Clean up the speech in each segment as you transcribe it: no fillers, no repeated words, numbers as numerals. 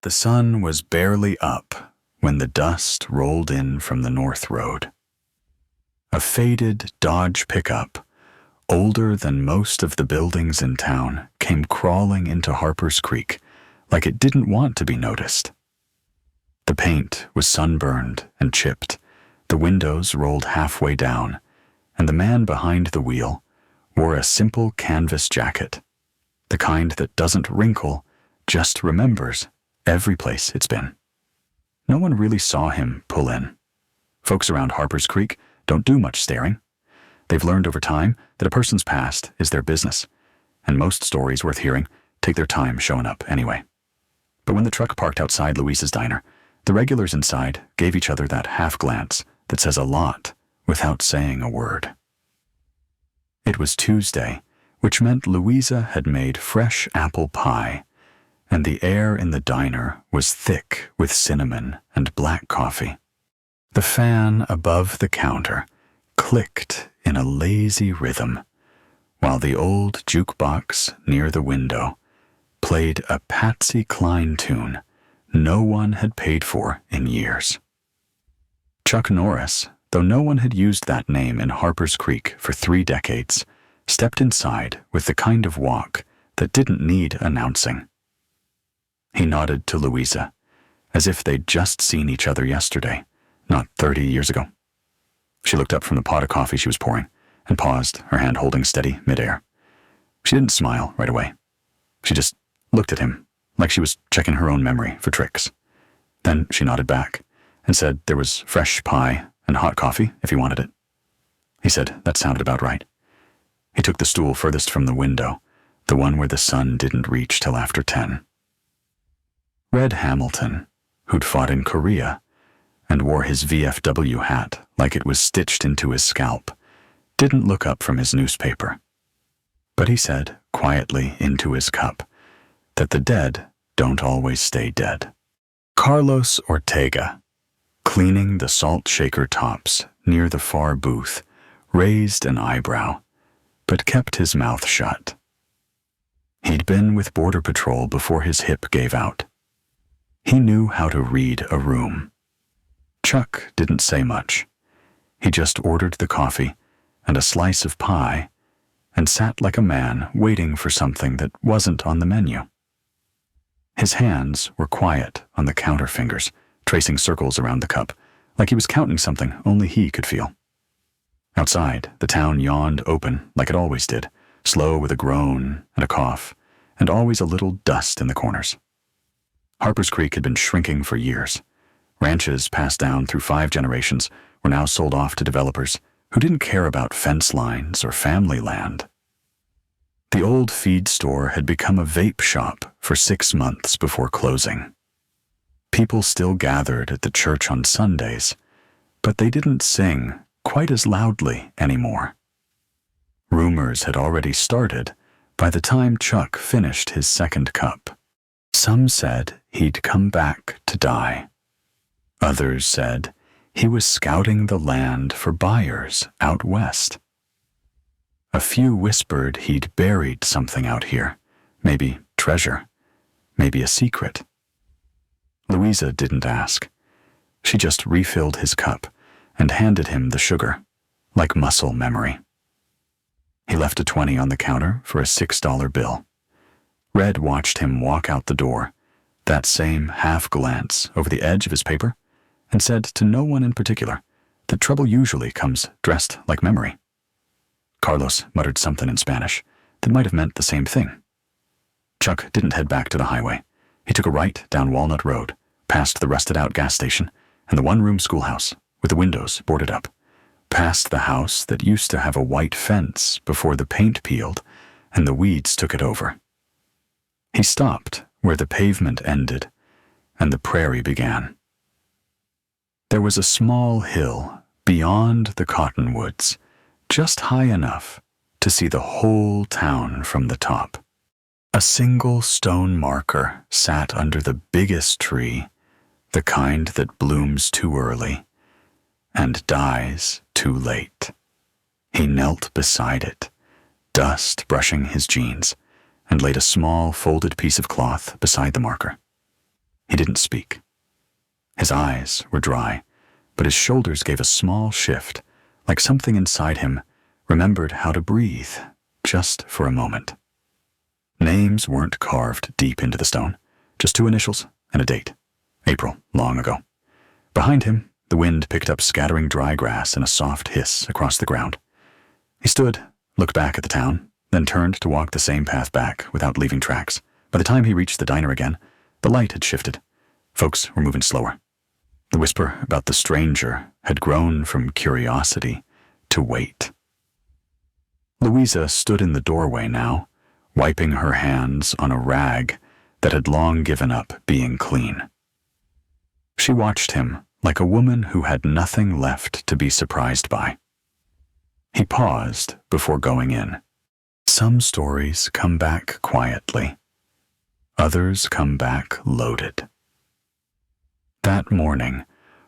The sun was barely up when the dust rolled in from the North Road. A faded Dodge pickup, older than most of the buildings in town, came crawling into Harper's Creek like it didn't want to be noticed. The paint was sunburned and chipped, the windows rolled halfway down, and the man behind the wheel wore a simple canvas jacket, the kind that doesn't wrinkle, just remembers every place it's been. No one really saw him pull in. Folks around Harper's Creek don't do much staring. They've learned over time that a person's past is their business, and most stories worth hearing take their time showing up anyway. But when the truck parked outside Louise's diner, the regulars inside gave each other that half glance that says a lot without saying a word. It was Tuesday, which meant Louisa had made fresh apple pie, and the air in the diner was thick with cinnamon and black coffee. The fan above the counter clicked in a lazy rhythm, while the old jukebox near the window played a Patsy Cline tune no one had paid for in years. Chuck Norris, though no one had used that name in Harper's Creek for 3 decades, stepped inside with the kind of walk that didn't need announcing. He nodded to Louisa, as if they'd just seen each other yesterday, not 30 years ago. She looked up from the pot of coffee she was pouring and paused, her hand holding steady midair. She didn't smile right away. She just looked at him like she was checking her own memory for tricks. Then she nodded back and said there was fresh pie and hot coffee if he wanted it. He said that sounded about right. He took the stool furthest from the window, the one where the sun didn't reach till after 10. Red Hamilton, who'd fought in Korea and wore his VFW hat like it was stitched into his scalp, didn't look up from his newspaper. But he said quietly into his cup that the dead don't always stay dead. Carlos Ortega, cleaning the salt shaker tops near the far booth, raised an eyebrow, but kept his mouth shut. He'd been with Border Patrol before his hip gave out. He knew how to read a room. Chuck didn't say much. He just ordered the coffee and a slice of pie and sat like a man waiting for something that wasn't on the menu. His hands were quiet on the counter fingers, tracing circles around the cup, like he was counting something only he could feel. Outside, the town yawned open like it always did, slow with a groan and a cough, and always a little dust in the corners. Harper's Creek had been shrinking for years. Ranches passed down through 5 generations were now sold off to developers who didn't care about fence lines or family land. The old feed store had become a vape shop for 6 months before closing. People still gathered at the church on Sundays, but they didn't sing quite as loudly anymore. Rumors had already started by the time Chuck finished his second cup. Some said he'd come back to die. Others said he was scouting the land for buyers out west. A few whispered he'd buried something out here, maybe treasure, maybe a secret. Louisa didn't ask. She just refilled his cup and handed him the sugar, like muscle memory. He left a 20 on the counter for a $6 bill. Red watched him walk out the door, that same half glance over the edge of his paper, and said to no one in particular that trouble usually comes dressed like memory. Carlos muttered something in Spanish that might have meant the same thing. Chuck didn't head back to the highway. He took a right down Walnut Road, past the rusted-out gas station and the one-room schoolhouse with the windows boarded up, past the house that used to have a white fence before the paint peeled and the weeds took it over. He stopped where the pavement ended and the prairie began. There was a small hill beyond the cottonwoods, just high enough to see the whole town from the top. A single stone marker sat under the biggest tree, the kind that blooms too early and dies too late. He knelt beside it, dust brushing his jeans, and laid a small folded piece of cloth beside the marker. He didn't speak. His eyes were dry, but his shoulders gave a small shift, like something inside him remembered how to breathe, just for a moment. Names weren't carved deep into the stone, just 2 initials and a date. April, long ago. Behind him, the wind picked up scattering dry grass and a soft hiss across the ground. He stood, looked back at the town, then turned to walk the same path back without leaving tracks. By the time he reached the diner again, the light had shifted. Folks were moving slower. The whisper about the stranger had grown from curiosity to wait. Louisa stood in the doorway now, wiping her hands on a rag that had long given up being clean. She watched him like a woman who had nothing left to be surprised by. He paused before going in. Some stories come back quietly. Others come back loaded. That morning,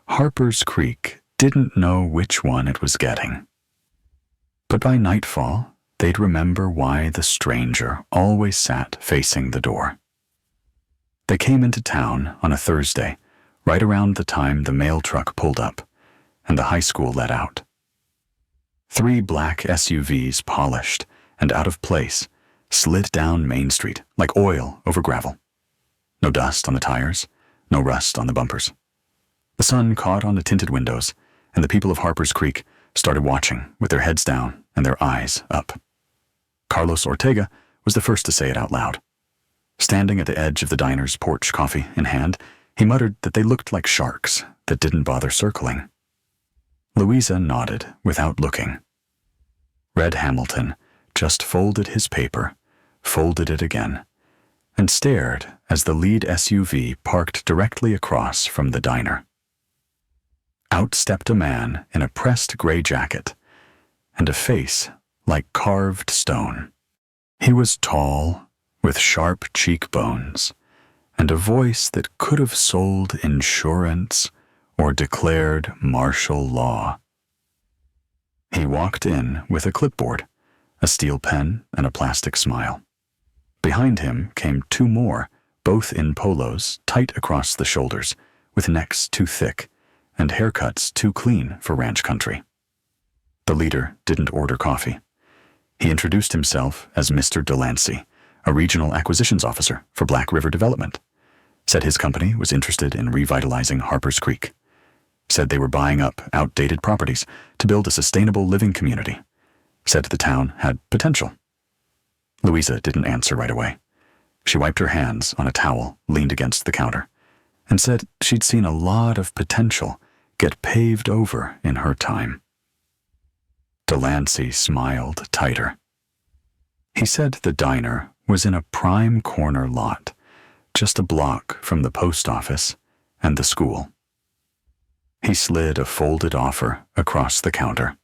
Harper's Creek didn't know which one it was getting. But by nightfall, they'd remember why the stranger always sat facing the door. They came into town on a Thursday, right around the time the mail truck pulled up and the high school let out. 3 black SUVs, polished and out of place, slid down Main Street like oil over gravel. No dust on the tires, no rust on the bumpers. The sun caught on the tinted windows, and the people of Harper's Creek started watching with their heads down and their eyes up. Carlos Ortega was the first to say it out loud. Standing at the edge of the diner's porch, coffee in hand, he muttered that they looked like sharks that didn't bother circling. Louisa nodded without looking. Red Hamilton just folded his paper, folded it again, and stared as the lead SUV parked directly across from the diner. Out stepped a man in a pressed gray jacket and a face like carved stone. He was tall, with sharp cheekbones, and a voice that could have sold insurance or declared martial law. He walked in with a clipboard, a steel pen, and a plastic smile. Behind him came 2 more, both in polos, tight across the shoulders, with necks too thick and haircuts too clean for ranch country. The leader didn't order coffee. He introduced himself as Mr. Delancey, a regional acquisitions officer for Black River Development. Said his company was interested in revitalizing Harper's Creek. Said they were buying up outdated properties to build a sustainable living community. Said the town had potential. Louisa didn't answer right away. She wiped her hands on a towel leaned against the counter and said she'd seen a lot of potential get paved over in her time. Delancey smiled tighter. He said the diner was in a prime corner lot, just a block from the post office and the school. He slid a folded offer across the counter.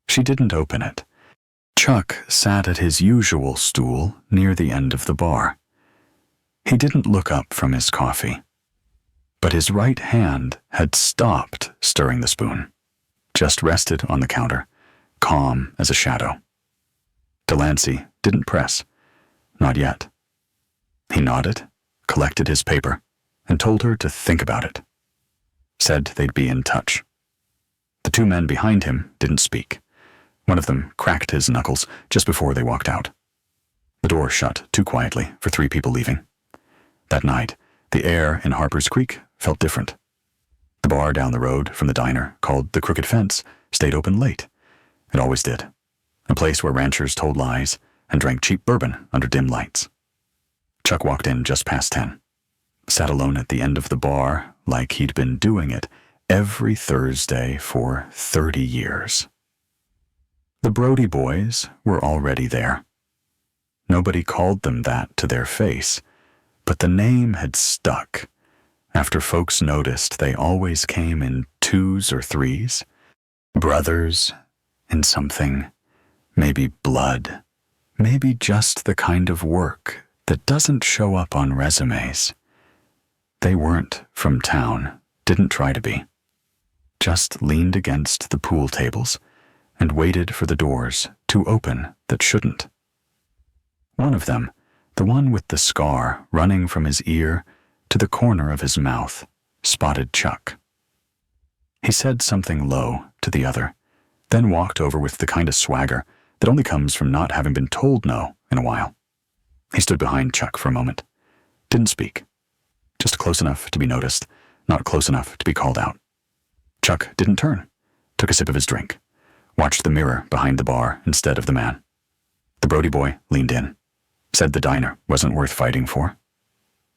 She didn't open it. Chuck sat at his usual stool near the end of the bar. He didn't look up from his coffee, but his right hand had stopped stirring the spoon, just rested on the counter, calm as a shadow. Delancey didn't press, not yet. He nodded, collected his paper, and told her to think about it. Said they'd be in touch. The 2 men behind him didn't speak. One of them cracked his knuckles just before they walked out. The door shut too quietly for 3 people leaving. That night, the air in Harper's Creek felt different. The bar down the road from the diner, called the Crooked Fence, stayed open late. It always did. A place where ranchers told lies and drank cheap bourbon under dim lights. Chuck walked in just past 10. Sat alone at the end of the bar like he'd been doing it every Thursday for 30 years. The Brody boys were already there. Nobody called them that to their face, but the name had stuck after folks noticed they always came in 2s or 3s, brothers in something, maybe blood, maybe just the kind of work that doesn't show up on resumes. They weren't from town, didn't try to be. Just leaned against the pool tables and waited for the doors to open that shouldn't. One of them, the one with the scar running from his ear to the corner of his mouth, spotted Chuck. He said something low to the other, then walked over with the kind of swagger that only comes from not having been told no in a while. He stood behind Chuck for a moment, didn't speak, just close enough to be noticed, not close enough to be called out. Chuck didn't turn, took a sip of his drink, watched the mirror behind the bar instead of the man. The Brody boy leaned in, said the diner wasn't worth fighting for,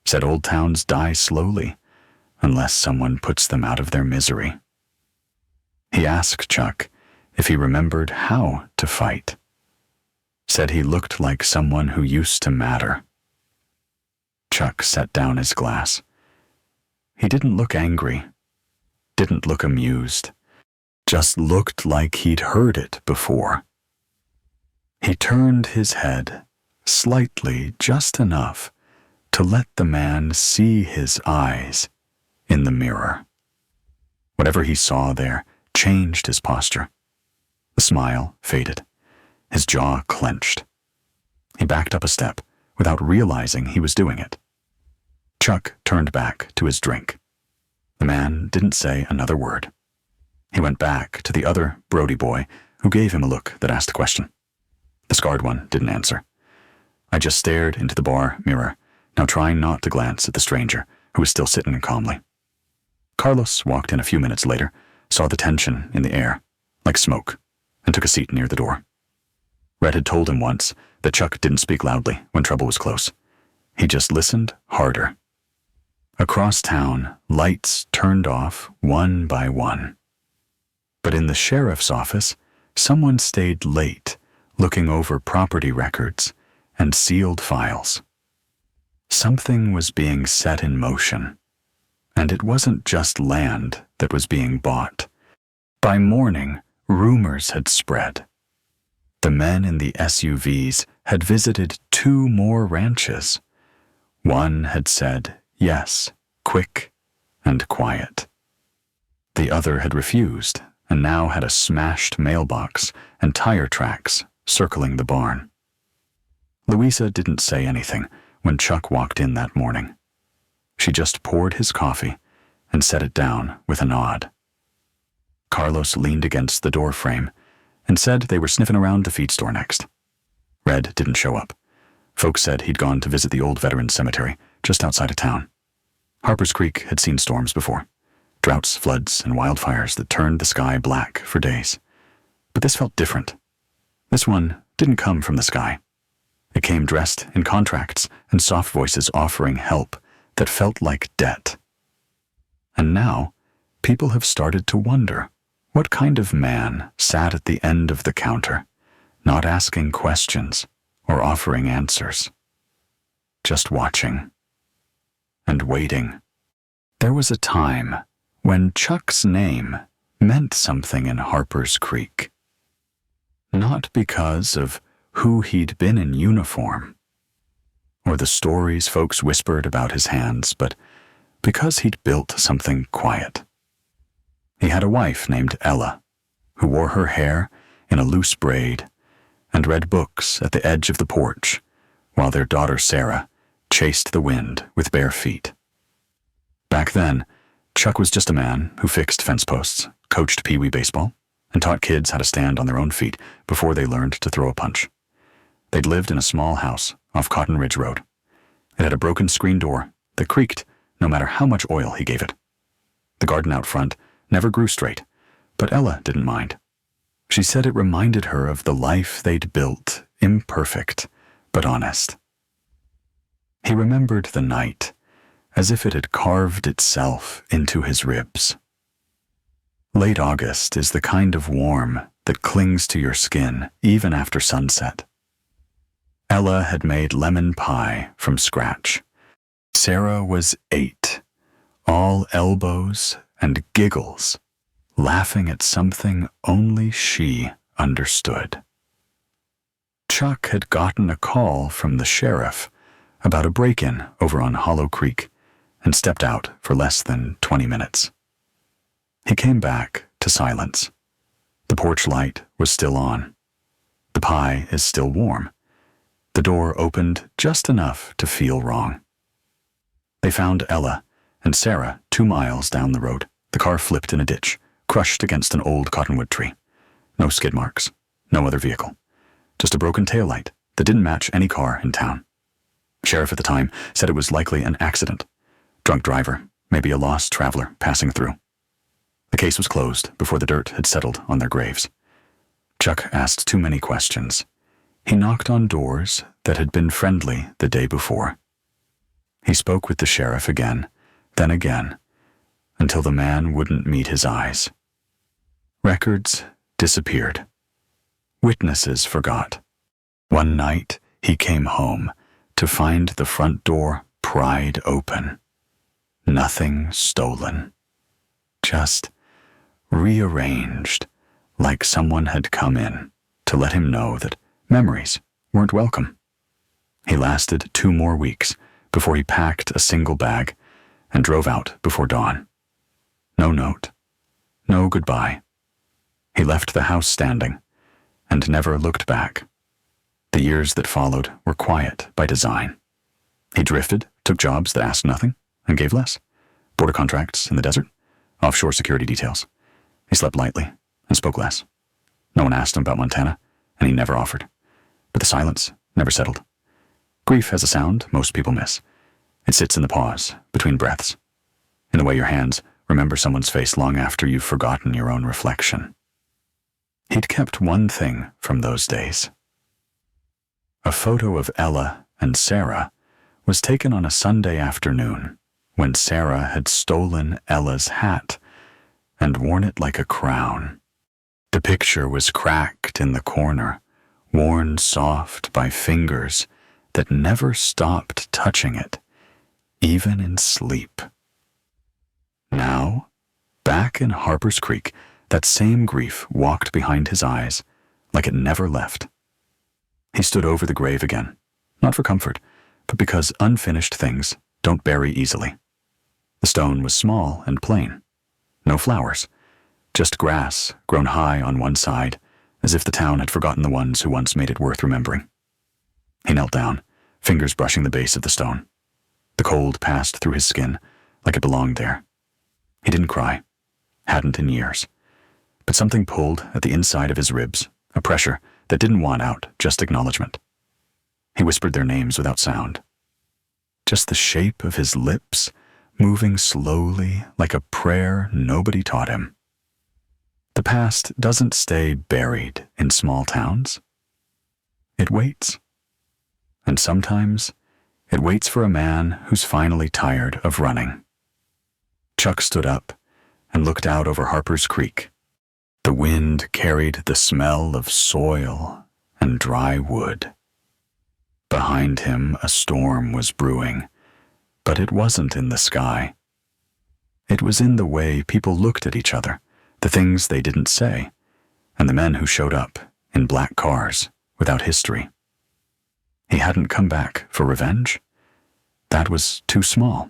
said old towns die slowly unless someone puts them out of their misery. He asked Chuck if he remembered how to fight, said he looked like someone who used to matter. Chuck set down his glass. He didn't look angry, didn't look amused, just looked like he'd heard it before. He turned his head slightly, just enough to let the man see his eyes in the mirror. Whatever he saw there changed his posture. The smile faded. His jaw clenched. He backed up a step without realizing he was doing it. Chuck turned back to his drink. The man didn't say another word. He went back to the other Brody boy, who gave him a look that asked a question. The scarred one didn't answer. I just stared into the bar mirror, now trying not to glance at the stranger, who was still sitting calmly. Carlos walked in a few minutes later, saw the tension in the air, like smoke, and took a seat near the door. Red had told him once that Chuck didn't speak loudly when trouble was close. He just listened harder. Across town, lights turned off one by one. But in the sheriff's office, someone stayed late, looking over property records and sealed files. Something was being set in motion, and it wasn't just land that was being bought. By morning, rumors had spread. The men in the SUVs had visited 2 more ranches. One had said yes, quick and quiet. The other had refused and now had a smashed mailbox and tire tracks circling the barn. Louisa didn't say anything when Chuck walked in that morning. She just poured his coffee and set it down with a nod. Carlos leaned against the door frame and said they were sniffing around the feed store next. Red didn't show up. Folks said he'd gone to visit the old veterans cemetery just outside of town. Harper's Creek had seen storms before, droughts, floods, and wildfires that turned the sky black for days. But this felt different. This one didn't come from the sky. It came dressed in contracts and soft voices offering help that felt like debt. And now, people have started to wonder what kind of man sat at the end of the counter, not asking questions or offering answers, just watching and waiting. There was a time when Chuck's name meant something in Harper's Creek. Not because of who he'd been in uniform, or the stories folks whispered about his hands, but because he'd built something quiet. He had a wife named Ella, who wore her hair in a loose braid and read books at the edge of the porch, while their daughter Sarah chased the wind with bare feet. Back then, Chuck was just a man who fixed fence posts, coached pee-wee baseball, and taught kids how to stand on their own feet before they learned to throw a punch. They'd lived in a small house off Cotton Ridge Road. It had a broken screen door that creaked no matter how much oil he gave it. The garden out front never grew straight, but Ella didn't mind. She said it reminded her of the life they'd built, imperfect but honest. He remembered the night as if it had carved itself into his ribs. Late August is the kind of warm that clings to your skin even after sunset. Ella had made lemon pie from scratch. Sarah was 8, all elbows and giggles, laughing at something only she understood. Chuck had gotten a call from the sheriff about a break-in over on Hollow Creek and stepped out for less than 20 minutes. He came back to silence. The porch light was still on. The pie is still warm. The door opened just enough to feel wrong. They found Ella and Sarah 2 miles down the road. The car flipped in a ditch, crushed against an old cottonwood tree. No skid marks, no other vehicle. Just a broken taillight that didn't match any car in town. Sheriff at the time said it was likely an accident. Drunk driver, maybe a lost traveler passing through. The case was closed before the dirt had settled on their graves. Chuck asked too many questions. He knocked on doors that had been friendly the day before. He spoke with the sheriff again, then again, until the man wouldn't meet his eyes. Records disappeared. Witnesses forgot. One night, he came home to find the front door pried open. Nothing stolen. Just rearranged, like someone had come in to let him know that memories weren't welcome. He lasted 2 more weeks before he packed a single bag and drove out before dawn. No note, no goodbye. He left the house standing and never looked back. The years that followed were quiet by design. He drifted, took jobs that asked nothing and gave less. Border contracts in the desert, offshore security details. He slept lightly and spoke less. No one asked him about Montana, and he never offered. But the silence never settled. Grief has a sound most people miss. It sits in the pause between breaths, in the way your hands remember someone's face long after you've forgotten your own reflection. He'd kept one thing from those days. A photo of Ella and Sarah was taken on a Sunday afternoon when Sarah had stolen Ella's hat and worn it like a crown. The picture was cracked in the corner, worn soft by fingers that never stopped touching it, even in sleep. Now, back in Harper's Creek, that same grief walked behind his eyes like it never left. He stood over the grave again, not for comfort, but because unfinished things don't bury easily. The stone was small and plain. No flowers, just grass grown high on one side, as if the town had forgotten the ones who once made it worth remembering. He knelt down, fingers brushing the base of the stone. The cold passed through his skin like it belonged there. He didn't cry, hadn't in years, but something pulled at the inside of his ribs, a pressure that didn't want out, just acknowledgement. He whispered their names without sound. Just the shape of his lips moving slowly like a prayer nobody taught him. The past doesn't stay buried in small towns. It waits. And sometimes it waits for a man who's finally tired of running. Chuck stood up and looked out over Harper's Creek. The wind carried the smell of soil and dry wood. Behind him, a storm was brewing, but it wasn't in the sky. It was in the way people looked at each other, the things they didn't say, and the men who showed up in black cars without history. He hadn't come back for revenge. That was too small.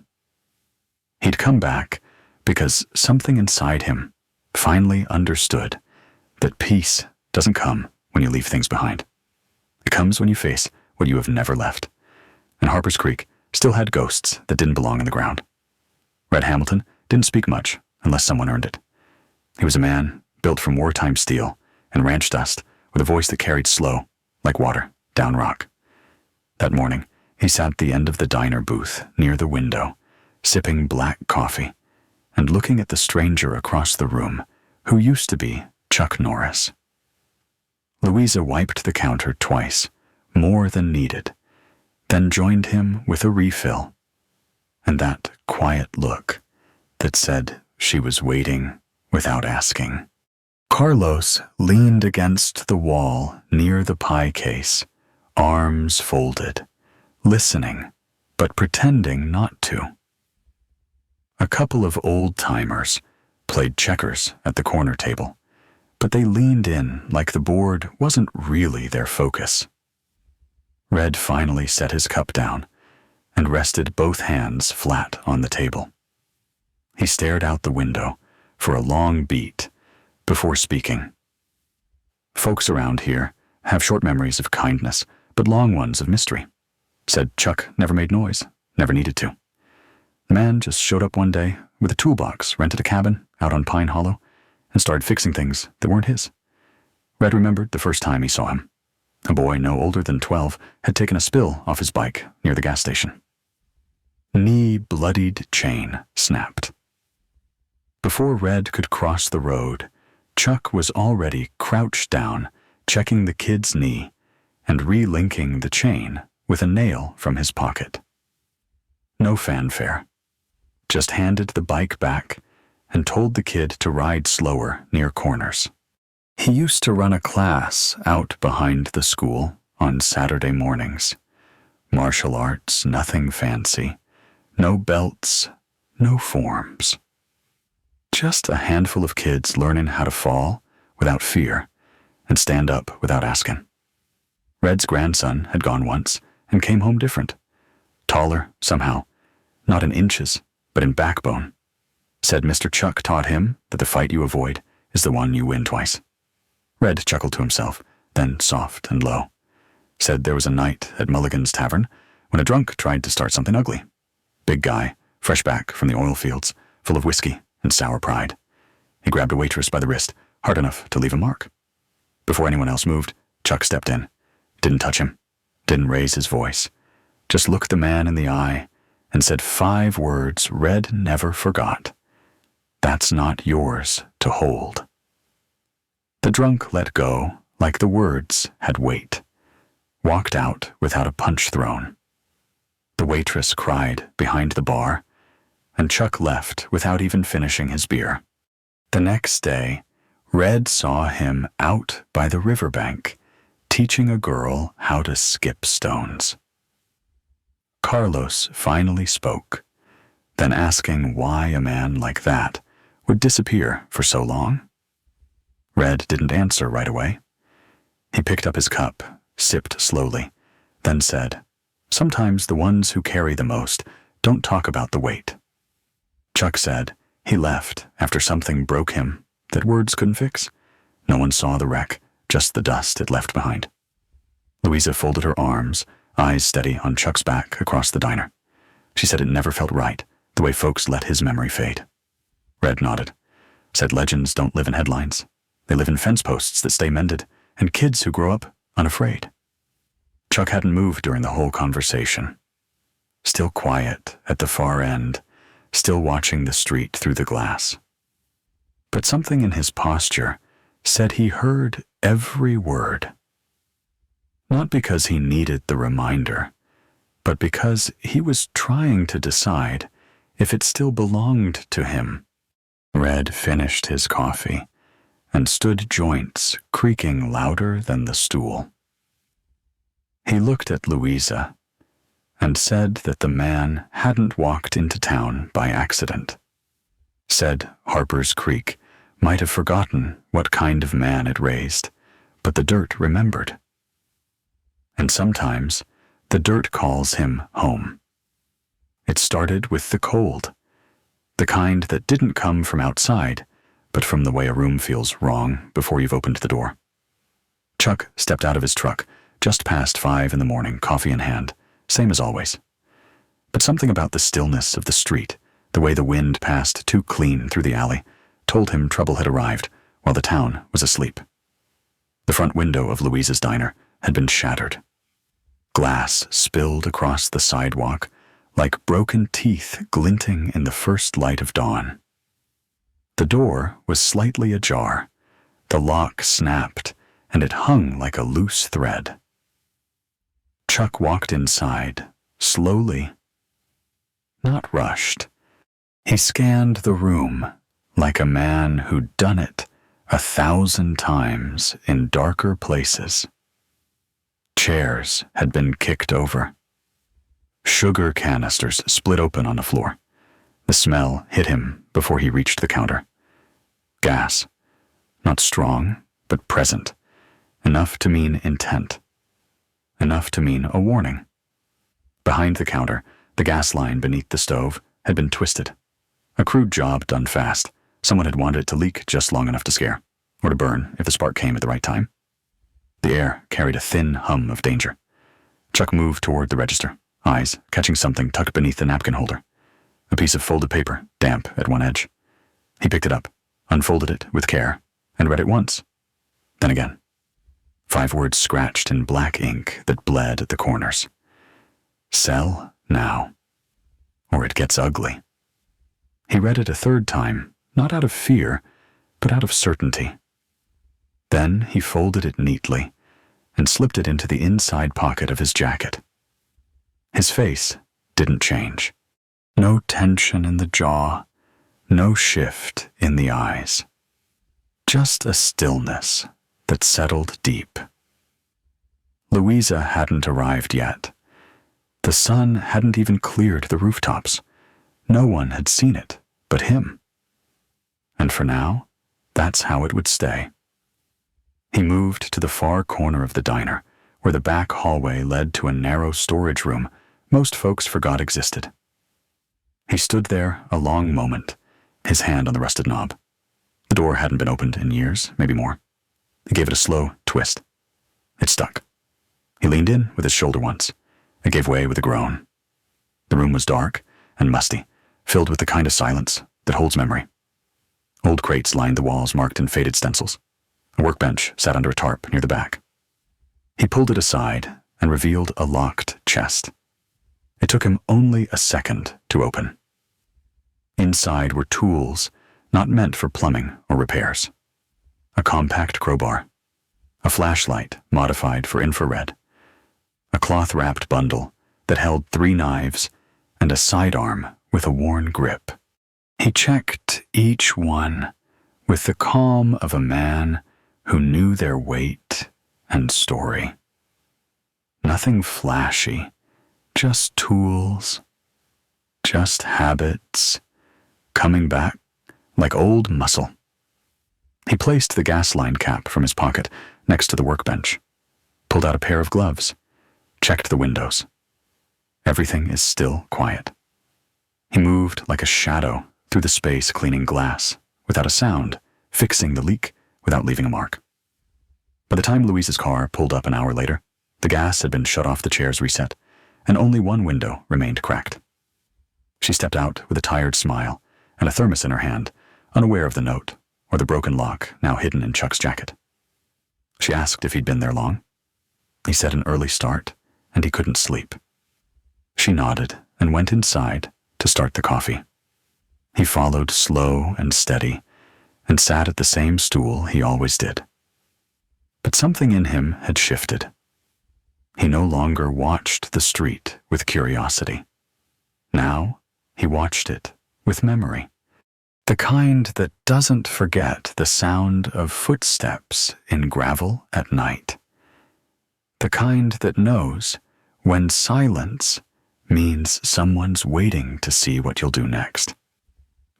He'd come back because something inside him finally understood that peace doesn't come when you leave things behind. It comes when you face what you have never left. And Harper's Creek still had ghosts that didn't belong in the ground. Red Hamilton didn't speak much unless someone earned it. He was a man built from wartime steel and ranch dust with a voice that carried slow, like water, down rock. That morning, he sat at the end of the diner booth near the window, sipping black coffee and looking at the stranger across the room, who used to be Chuck Norris. Louisa wiped the counter twice, more than needed, then joined him with a refill, and that quiet look that said she was waiting without asking. Carlos leaned against the wall near the pie case, arms folded, listening, but pretending not to. A couple of old-timers played checkers at the corner table, but they leaned in like the board wasn't really their focus. Red finally set his cup down and rested both hands flat on the table. He stared out the window for a long beat before speaking. Folks around here have short memories of kindness, but long ones of mystery. Said Chuck never made noise, never needed to. The man just showed up one day with a toolbox, rented a cabin out on Pine Hollow, and started fixing things that weren't his. Red remembered the first time he saw him. A boy no older than 12 had taken a spill off his bike near the gas station. Knee-bloodied chain snapped. Before Red could cross the road, Chuck was already crouched down, checking the kid's knee and relinking the chain with a nail from his pocket. No fanfare. Just handed the bike back and told the kid to ride slower near corners. He used to run a class out behind the school on Saturday mornings. Martial arts, nothing fancy. No belts, no forms. Just a handful of kids learning how to fall without fear and stand up without asking. Red's grandson had gone once and came home different. Taller, somehow, not in inches, but in backbone. Said Mr. Chuck taught him that the fight you avoid is the one you win twice. Red chuckled to himself, then soft and low. Said there was a night at Mulligan's Tavern when a drunk tried to start something ugly. Big guy, fresh back from the oil fields, full of whiskey and sour pride. He grabbed a waitress by the wrist, hard enough to leave a mark. Before anyone else moved, Chuck stepped in. Didn't touch him, didn't raise his voice. Just looked the man in the eye and said 5 words Red never forgot. That's not yours to hold. The drunk let go like the words had weight, walked out without a punch thrown. The waitress cried behind the bar, and Chuck left without even finishing his beer. The next day, Red saw him out by the riverbank, teaching a girl how to skip stones. Carlos finally spoke, then asking why a man like that would disappear for so long. Red didn't answer right away. He picked up his cup, sipped slowly, then said, "Sometimes the ones who carry the most don't talk about the weight." Chuck said he left after something broke him that words couldn't fix. No one saw the wreck, just the dust it left behind. Louisa folded her arms, eyes steady on Chuck's back across the diner. She said it never felt right, the way folks let his memory fade. Red nodded, said legends don't live in headlines. They live in fence posts that stay mended, and kids who grow up unafraid. Chuck hadn't moved during the whole conversation. Still quiet at the far end, still watching the street through the glass. But something in his posture said he heard every word. Not because he needed the reminder, but because he was trying to decide if it still belonged to him. Red finished his coffee and stood joints creaking louder than the stool. He looked at Louisa and said that the man hadn't walked into town by accident. Said Harper's Creek might have forgotten what kind of man it raised, but the dirt remembered. And sometimes the dirt calls him home. It started with the cold, the kind that didn't come from outside, but from the way a room feels wrong before you've opened the door. Chuck stepped out of his truck just past 5 in the morning, coffee in hand, same as always. But something about the stillness of the street, the way the wind passed too clean through the alley, told him trouble had arrived while the town was asleep. The front window of Louisa's diner had been shattered. Glass spilled across the sidewalk like broken teeth glinting in the first light of dawn. The door was slightly ajar. The lock snapped, and it hung like a loose thread. Chuck walked inside, slowly, not rushed. He scanned the room like a man who'd done it 1,000 times in darker places. Chairs had been kicked over. Sugar canisters split open on the floor. The smell hit him before he reached the counter. Gas, not strong, but present, enough to mean intent, enough to mean a warning. Behind the counter, the gas line beneath the stove had been twisted. A crude job done fast. Someone had wanted it to leak just long enough to scare, or to burn if the spark came at the right time. The air carried a thin hum of danger. Chuck moved toward the register, eyes catching something tucked beneath the napkin holder. a piece of folded paper, damp at one edge. He picked it up, unfolded it with care, and read it once. Then again. 5 words scratched in black ink that bled at the corners. Sell now, or it gets ugly. He read it a 3rd time, not out of fear, but out of certainty. Then he folded it neatly and slipped it into the inside pocket of his jacket. His face didn't change. No tension in the jaw, no shift in the eyes. Just a stillness that settled deep. Louisa hadn't arrived yet. The sun hadn't even cleared the rooftops. No one had seen it but him. And for now, that's how it would stay. He moved to the far corner of the diner, where the back hallway led to a narrow storage room most folks forgot existed. He stood there a long moment, his hand on the rusted knob. The door hadn't been opened in years, maybe more. He gave it a slow twist. It stuck. He leaned in with his shoulder once. It gave way with a groan. The room was dark and musty, filled with the kind of silence that holds memory. Old crates lined the walls marked in faded stencils. A workbench sat under a tarp near the back. He pulled it aside and revealed a locked chest. It took him only a second to open. Inside were tools not meant for plumbing or repairs. A compact crowbar, a flashlight modified for infrared, a cloth-wrapped bundle that held 3 knives and a sidearm with a worn grip. He checked each one with the calm of a man who knew their weight and story. Nothing flashy, just tools, just habits, coming back like old muscle. He placed the gas line cap from his pocket next to the workbench, pulled out a pair of gloves, checked the windows. Everything is still quiet. He moved like a shadow through the space cleaning glass, without a sound, fixing the leak without leaving a mark. By the time Louise's car pulled up an hour later, the gas had been shut off, the chairs reset, and only one window remained cracked. She stepped out with a tired smile and a thermos in her hand, unaware of the note or the broken lock now hidden in Chuck's jacket. She asked if he'd been there long. He said an early start, and he couldn't sleep. She nodded and went inside to start the coffee. He followed slow and steady and sat at the same stool he always did. But something in him had shifted. He no longer watched the street with curiosity. Now he watched it with memory. The kind that doesn't forget the sound of footsteps in gravel at night. The kind that knows when silence means someone's waiting to see what you'll do next.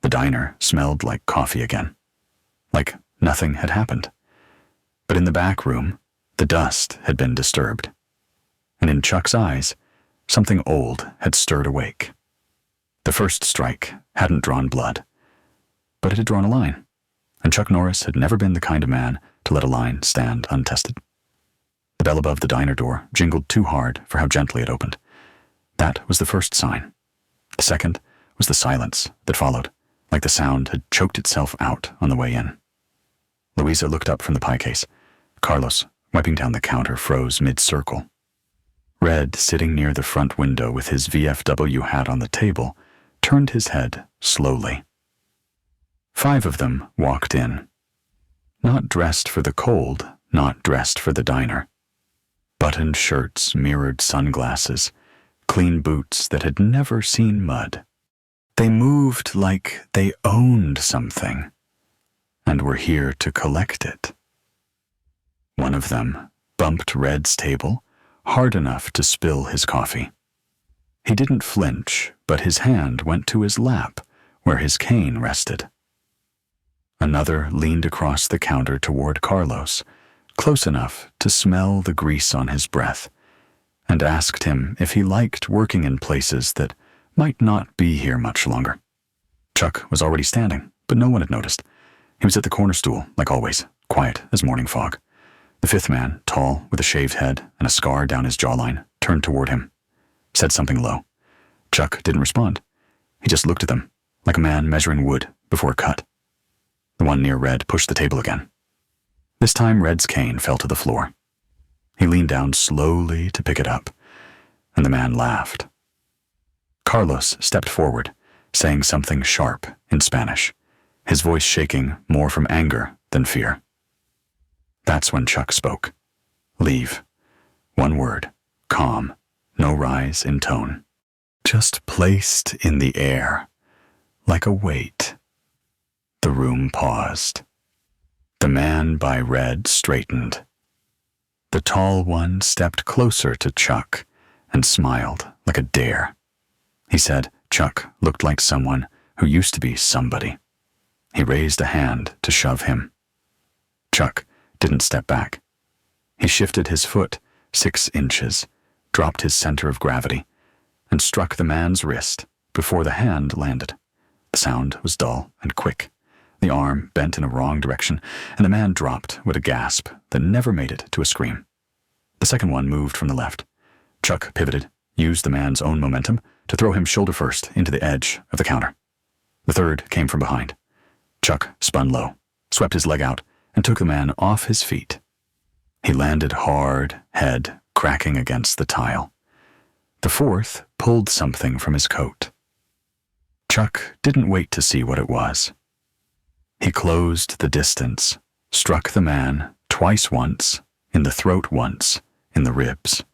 The diner smelled like coffee again, like nothing had happened. But in the back room, the dust had been disturbed. And in Chuck's eyes, something old had stirred awake. The first strike hadn't drawn blood, but it had drawn a line, and Chuck Norris had never been the kind of man to let a line stand untested. The bell above the diner door jingled too hard for how gently it opened. That was the first sign. The second was the silence that followed, like the sound had choked itself out on the way in. Louisa looked up from the pie case. Carlos, wiping down the counter, froze mid-circle. Red, sitting near the front window with his VFW hat on the table, turned his head slowly. 5 of them walked in. Not dressed for the cold, not dressed for the diner. Buttoned shirts, mirrored sunglasses, clean boots that had never seen mud. They moved like they owned something and were here to collect it. One of them bumped Red's table hard enough to spill his coffee. He didn't flinch, but his hand went to his lap where his cane rested. Another leaned across the counter toward Carlos, close enough to smell the grease on his breath, and asked him if he liked working in places that might not be here much longer. Chuck was already standing, but no one had noticed. He was at the corner stool, like always, quiet as morning fog. The 5th man, tall, with a shaved head and a scar down his jawline, turned toward him, said something low. Chuck didn't respond. He just looked at them, like a man measuring wood before a cut. The one near Red pushed the table again. This time Red's cane fell to the floor. He leaned down slowly to pick it up, and the man laughed. Carlos stepped forward, saying something sharp in Spanish, his voice shaking more from anger than fear. That's when Chuck spoke. Leave. One word. Calm. No rise in tone. Just placed in the air, like a weight. The room paused. The man by Red straightened. The tall one stepped closer to Chuck and smiled like a dare. He said Chuck looked like someone who used to be somebody. He raised a hand to shove him. Chuck didn't step back. He shifted his foot 6 inches, dropped his center of gravity, and struck the man's wrist before the hand landed. The sound was dull and quick. The arm bent in a wrong direction, and the man dropped with a gasp that never made it to a scream. The second one moved from the left. Chuck pivoted, used the man's own momentum to throw him shoulder first into the edge of the counter. The third came from behind. Chuck spun low, swept his leg out, and took the man off his feet. He landed hard, head cracking against the tile. The fourth pulled something from his coat. Chuck didn't wait to see what it was. He closed the distance, struck the man twice once, in the throat once, in the ribs,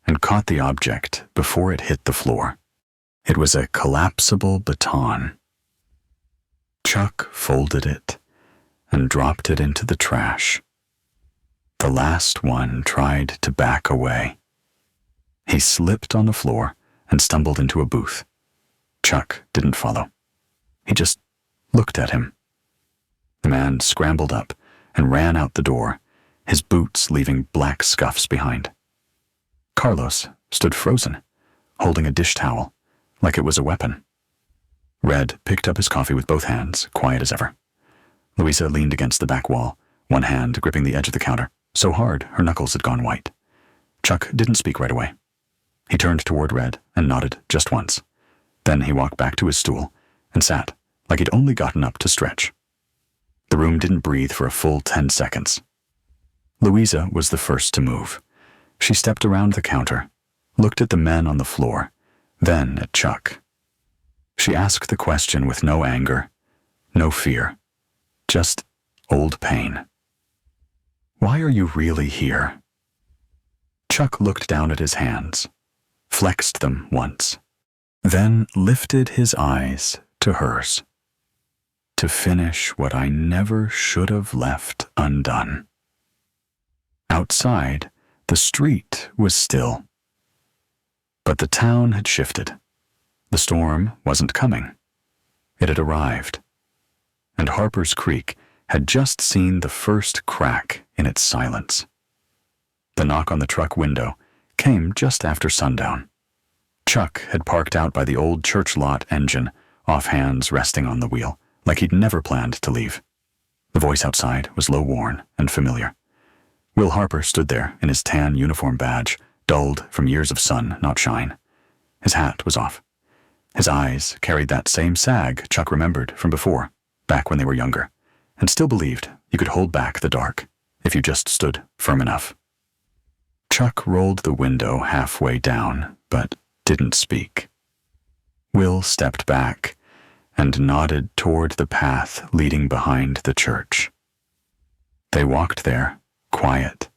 and caught the object before it hit the floor. It was a collapsible baton. Chuck folded it and dropped it into the trash. The last one tried to back away. He slipped on the floor and stumbled into a booth. Chuck didn't follow. He just looked at him. The man scrambled up and ran out the door, his boots leaving black scuffs behind. Carlos stood frozen, holding a dish towel, like it was a weapon. Red picked up his coffee with both hands, quiet as ever. Louisa leaned against the back wall, one hand gripping the edge of the counter, so hard her knuckles had gone white. Chuck didn't speak right away. He turned toward Red and nodded just once. Then he walked back to his stool and sat like he'd only gotten up to stretch. The room didn't breathe for a full 10 seconds. Louisa was the first to move. She stepped around the counter, looked at the men on the floor, then at Chuck. She asked the question with no anger, no fear, just old pain. Why are you really here? Chuck looked down at his hands, flexed them once, then lifted his eyes to hers. To finish what I never should have left undone. Outside, the street was still. But the town had shifted. The storm wasn't coming. It had arrived. And Harper's Creek had just seen the first crack in its silence. The knock on the truck window came just after sundown. Chuck had parked out by the old church lot engine, off hands resting on the wheel, like he'd never planned to leave. The voice outside was low-worn and familiar. Will Harper stood there in his tan uniform badge, dulled from years of sun, not shine. His hat was off. His eyes carried that same sag Chuck remembered from before, back when they were younger, and still believed you could hold back the dark if you just stood firm enough. Chuck rolled the window halfway down, but didn't speak. Will stepped back and nodded toward the path leading behind the church. They walked there, quiet,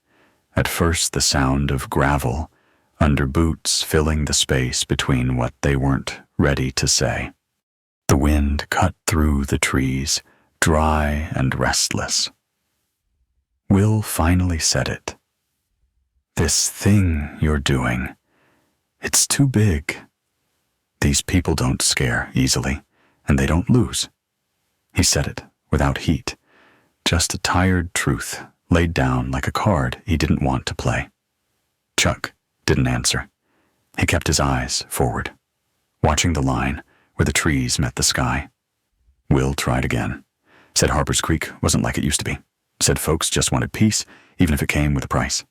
at first the sound of gravel under boots filling the space between what they weren't ready to say. The wind cut through the trees, dry and restless. Will finally said it. This thing you're doing, it's too big. These people don't scare easily, and they don't lose. He said it without heat, just a tired truth laid down like a card he didn't want to play. Chuck didn't answer. He kept his eyes forward, watching the line where the trees met the sky. Will tried again. Said Harper's Creek wasn't like it used to be. Said folks just wanted peace, even if it came with a price.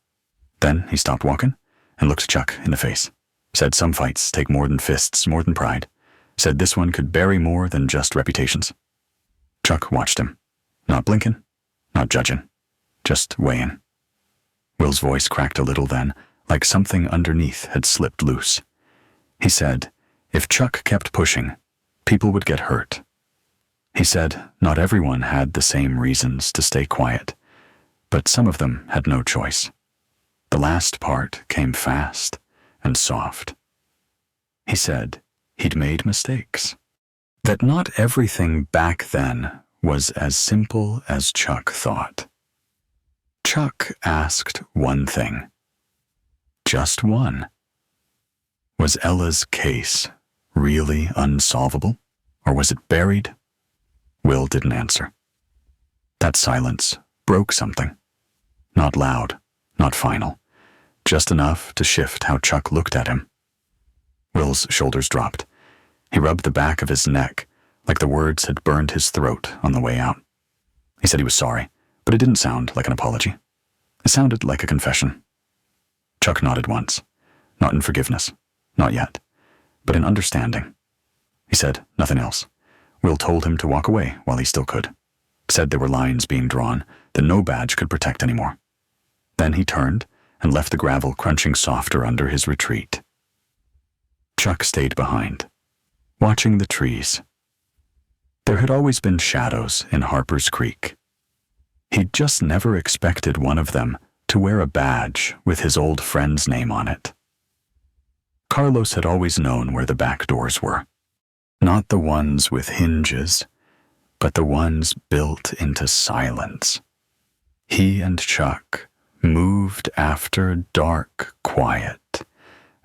Then he stopped walking and looked Chuck in the face. Said some fights take more than fists, more than pride. said this one could bury more than just reputations. Chuck watched him, not blinking, not judging, just weighing. Will's voice cracked a little then, like something underneath had slipped loose. He said, if Chuck kept pushing, people would get hurt. He said not everyone had the same reasons to stay quiet, but some of them had no choice. The last part came fast and soft. He said he'd made mistakes, that not everything back then was as simple as Chuck thought. Chuck asked one thing. Just one. Was Ella's case really unsolvable, or was it buried? Will didn't answer. That silence broke something. Not loud, not final, just enough to shift how Chuck looked at him. Will's shoulders dropped. He rubbed the back of his neck, like the words had burned his throat on the way out. He said he was sorry, but it didn't sound like an apology. It sounded like a confession. Chuck nodded once, not in forgiveness, not yet, but in understanding. He said nothing else. Will told him to walk away while he still could. Said there were lines being drawn that no badge could protect anymore. Then he turned and left the gravel crunching softer under his retreat. Chuck stayed behind, watching the trees. There had always been shadows in Harper's Creek. He'd just never expected one of them to wear a badge with his old friend's name on it. Carlos had always known where the back doors were. Not the ones with hinges, but the ones built into silence. He and Chuck moved after dark quiet,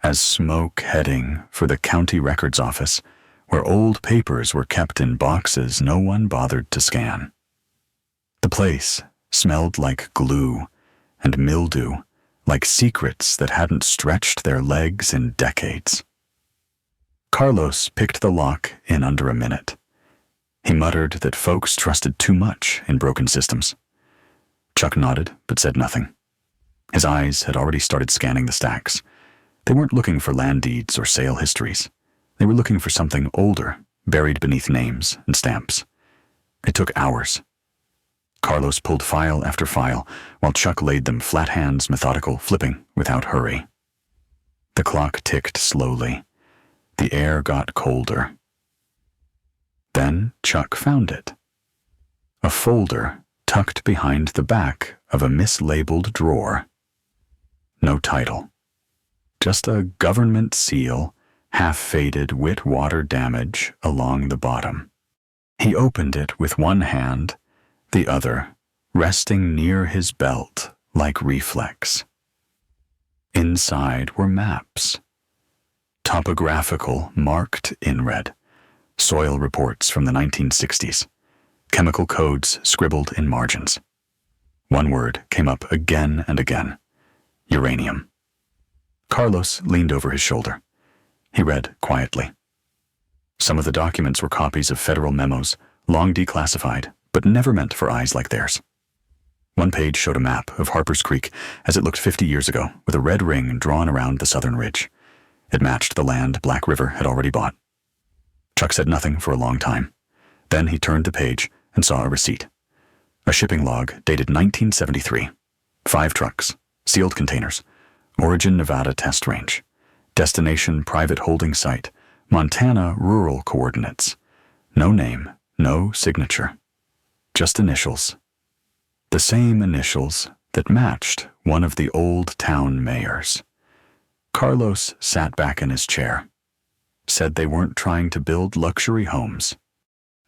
as smoke heading for the county records office, where old papers were kept in boxes no one bothered to scan. The place smelled like glue and mildew, like secrets that hadn't stretched their legs in decades. Carlos picked the lock in under a minute. He muttered that folks trusted too much in broken systems. Chuck nodded, but said nothing. His eyes had already started scanning the stacks. They weren't looking for land deeds or sale histories. They were looking for something older, buried beneath names and stamps. It took hours. Carlos pulled file after file, while Chuck laid them flat hands, methodical, flipping without hurry. The clock ticked slowly. The air got colder. Then Chuck found it. A folder tucked behind the back of a mislabeled drawer. No title. Just a government seal, half-faded with water damage along the bottom. He opened it with one hand, the other resting near his belt like reflex. Inside were maps. Topographical, marked in red. Soil reports from the 1960s. Chemical codes scribbled in margins. One word came up again and again. Uranium. Carlos leaned over his shoulder. He read quietly. Some of the documents were copies of federal memos, long declassified, but never meant for eyes like theirs. One page showed a map of Harper's Creek as it looked 50 years ago, with a red ring drawn around the southern ridge. It matched the land Black River had already bought. Chuck said nothing for a long time. Then he turned the page and saw a receipt. A shipping log dated 1973. 5 trucks, sealed containers, origin Nevada test range, destination private holding site, Montana rural coordinates. No name, no signature. Just initials. The same initials that matched one of the old town mayors. Carlos sat back in his chair. Said they weren't trying to build luxury homes.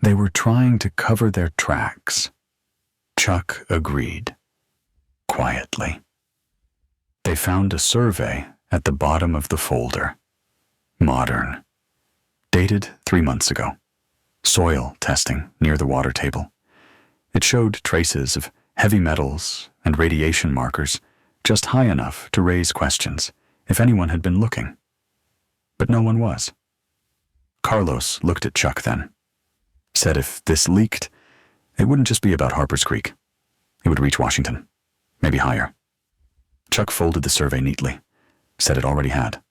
They were trying to cover their tracks. Chuck agreed. Quietly. They found a survey at the bottom of the folder. Modern. Dated 3 months ago. Soil testing near the water table. It showed traces of heavy metals and radiation markers just high enough to raise questions if anyone had been looking. But no one was. Carlos looked at Chuck then. Said if this leaked, it wouldn't just be about Harper's Creek. It would reach Washington, maybe higher. Chuck folded the survey neatly. Said it already had.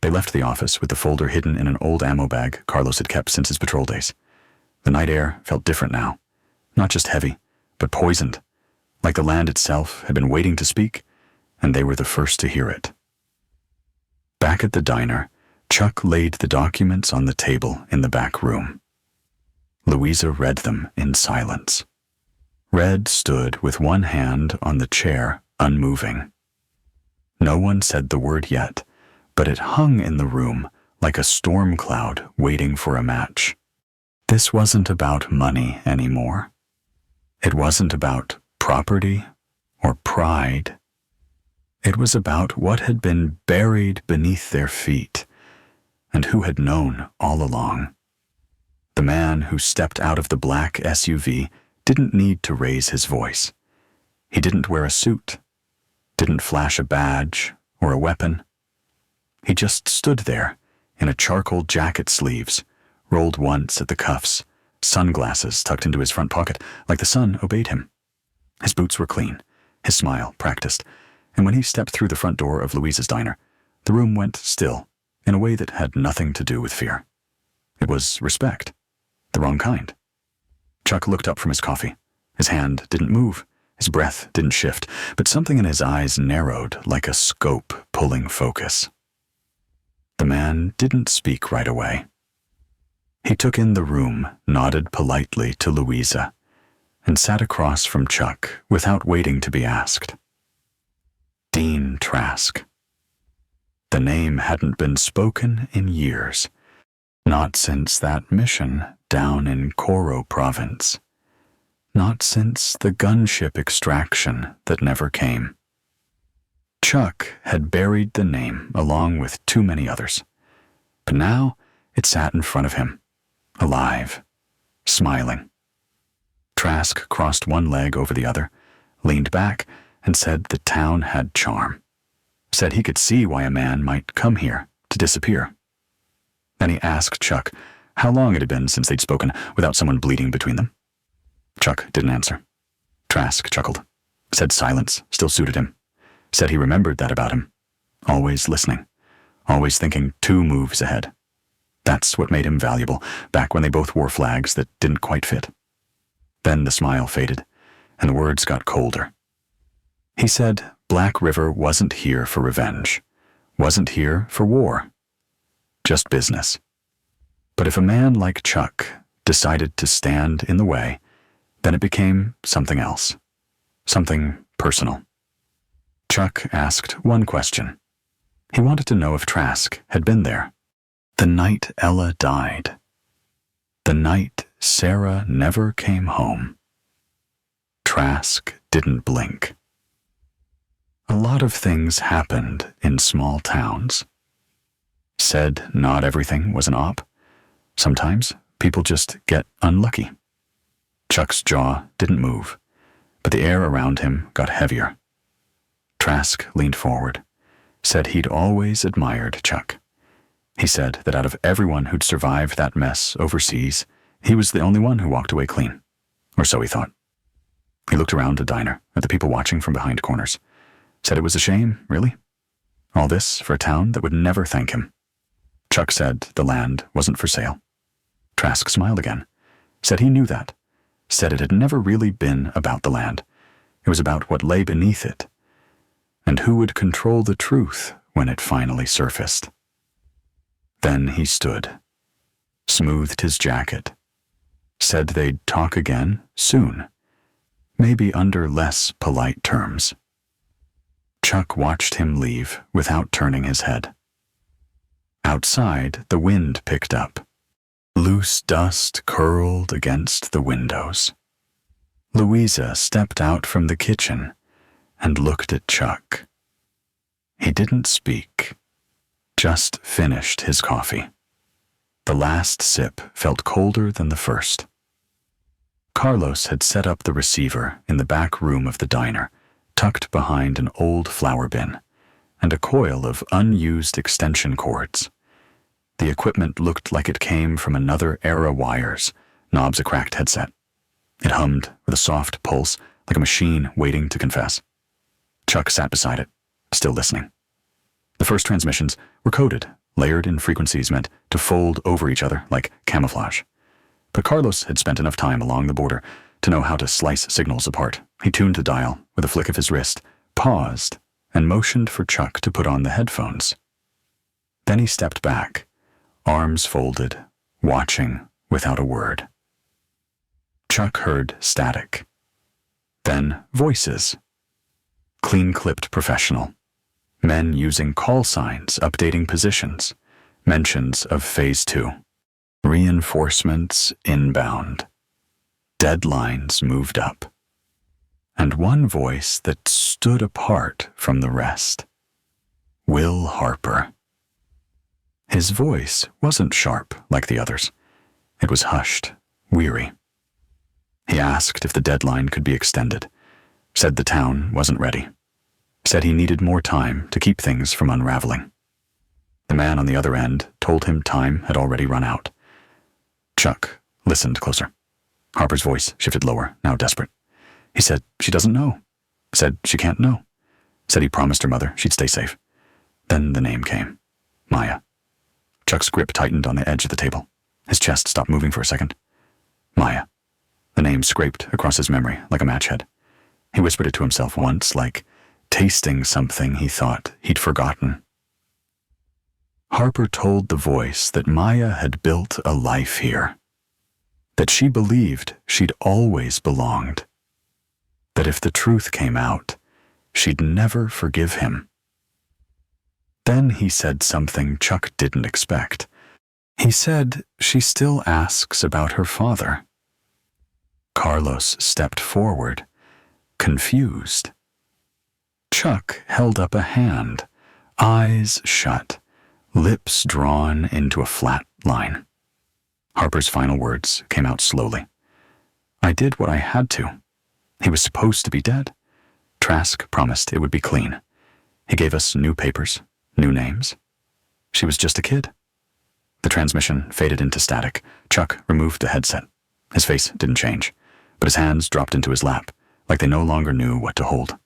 They left the office with the folder hidden in an old ammo bag Carlos had kept since his patrol days. The night air felt different now. Not just heavy, but poisoned, like the land itself had been waiting to speak, and they were the first to hear it. Back at the diner, Chuck laid the documents on the table in the back room. Louisa read them in silence. Red stood with one hand on the chair, unmoving. No one said the word yet, but it hung in the room like a storm cloud waiting for a match. This wasn't about money anymore. It wasn't about property or pride. It was about what had been buried beneath their feet and who had known all along. The man who stepped out of the black SUV didn't need to raise his voice. He didn't wear a suit, didn't flash a badge or a weapon. He just stood there in a charcoal jacket sleeves, rolled once at the cuffs, sunglasses tucked into his front pocket, like the sun obeyed him. His boots were clean, his smile practiced, and when he stepped through the front door of Louisa's diner, the room went still in a way that had nothing to do with fear. It was respect, the wrong kind. Chuck looked up from his coffee. His hand didn't move, his breath didn't shift, but something in his eyes narrowed like a scope pulling focus. The man didn't speak right away. He took in the room, nodded politely to Louisa, and sat across from Chuck without waiting to be asked. Dean Trask. The name hadn't been spoken in years, not since that mission down in Coro province, not since the gunship extraction that never came. Chuck had buried the name along with too many others, but now it sat in front of him, alive, smiling. Trask crossed one leg over the other, leaned back, and said the town had charm. Said he could see why a man might come here to disappear. Then he asked Chuck how long it had been since they'd spoken without someone bleeding between them. Chuck didn't answer. Trask chuckled, said silence still suited him, said he remembered that about him, always listening, always thinking 2 moves ahead. That's what made him valuable, back when they both wore flags that didn't quite fit. Then the smile faded, and the words got colder. He said Black River wasn't here for revenge, wasn't here for war, just business. But if a man like Chuck decided to stand in the way, then it became something else, something personal. Chuck asked one question. He wanted to know if Trask had been there. The night Ella died. The night Sarah never came home. Trask didn't blink. A lot of things happened in small towns. Said not everything was an op. Sometimes people just get unlucky. Chuck's jaw didn't move, but the air around him got heavier. Trask leaned forward, said he'd always admired Chuck. He said that out of everyone who'd survived that mess overseas, he was the only one who walked away clean, or so he thought. He looked around the diner at the people watching from behind corners, said it was a shame, really. All this for a town that would never thank him. Chuck said the land wasn't for sale. Trask smiled again, said he knew that, said it had never really been about the land. It was about what lay beneath it, and who would control the truth when it finally surfaced. Then he stood, smoothed his jacket, said they'd talk again soon, maybe under less polite terms. Chuck watched him leave without turning his head. Outside, the wind picked up. Loose dust curled against the windows. Louisa stepped out from the kitchen and looked at Chuck. He didn't speak, just finished his coffee. The last sip felt colder than the first. Carlos had set up the receiver in the back room of the diner, tucked behind an old flour bin and a coil of unused extension cords. The equipment looked like it came from another era wires, knobs a cracked headset. It hummed with a soft pulse like a machine waiting to confess. Chuck sat beside it, still listening. The first transmissions were coded, layered in frequencies meant to fold over each other like camouflage. But Carlos had spent enough time along the border to know how to slice signals apart. He tuned the dial with a flick of his wrist, paused, and motioned for Chuck to put on the headphones. Then he stepped back, arms folded, watching without a word. Chuck heard static. Then voices. Clean-clipped professional. Men using call signs, updating positions. Mentions of Phase 2. Reinforcements inbound. Deadlines moved up. And one voice that stood apart from the rest. Will Harper. His voice wasn't sharp like the others. It was hushed, weary. He asked if the deadline could be extended, said the town wasn't ready, said he needed more time to keep things from unraveling. The man on the other end told him time had already run out. Chuck listened closer. Harper's voice shifted lower, now desperate. He said she doesn't know, said she can't know, said he promised her mother she'd stay safe. Then the name came, Maya. Chuck's grip tightened on the edge of the table. His chest stopped moving for a second. Maya. The name scraped across his memory like a match head. He whispered it to himself once, like tasting something he thought he'd forgotten. Harper told the voice that Maya had built a life here, that she believed she'd always belonged, that if the truth came out, she'd never forgive him. Then he said something Chuck didn't expect. He said she still asks about her father. Carlos stepped forward, confused. Chuck held up a hand, eyes shut, lips drawn into a flat line. Harper's final words came out slowly. I did what I had to. He was supposed to be dead. Trask promised it would be clean. He gave us new papers, new names. She was just a kid. The transmission faded into static. Chuck removed the headset. His face didn't change, but his hands dropped into his lap, like they no longer knew what to hold.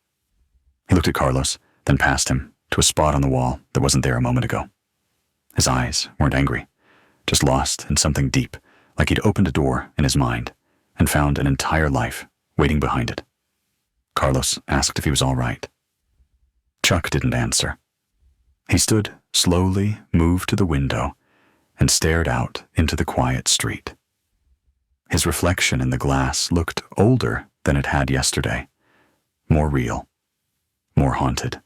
He looked at Carlos, then past him, to a spot on the wall that wasn't there a moment ago. His eyes weren't angry, just lost in something deep, like he'd opened a door in his mind and found an entire life waiting behind it. Carlos asked if he was all right. Chuck didn't answer. He stood slowly, moved to the window, and stared out into the quiet street. His reflection in the glass looked older than it had yesterday, more real, more haunted.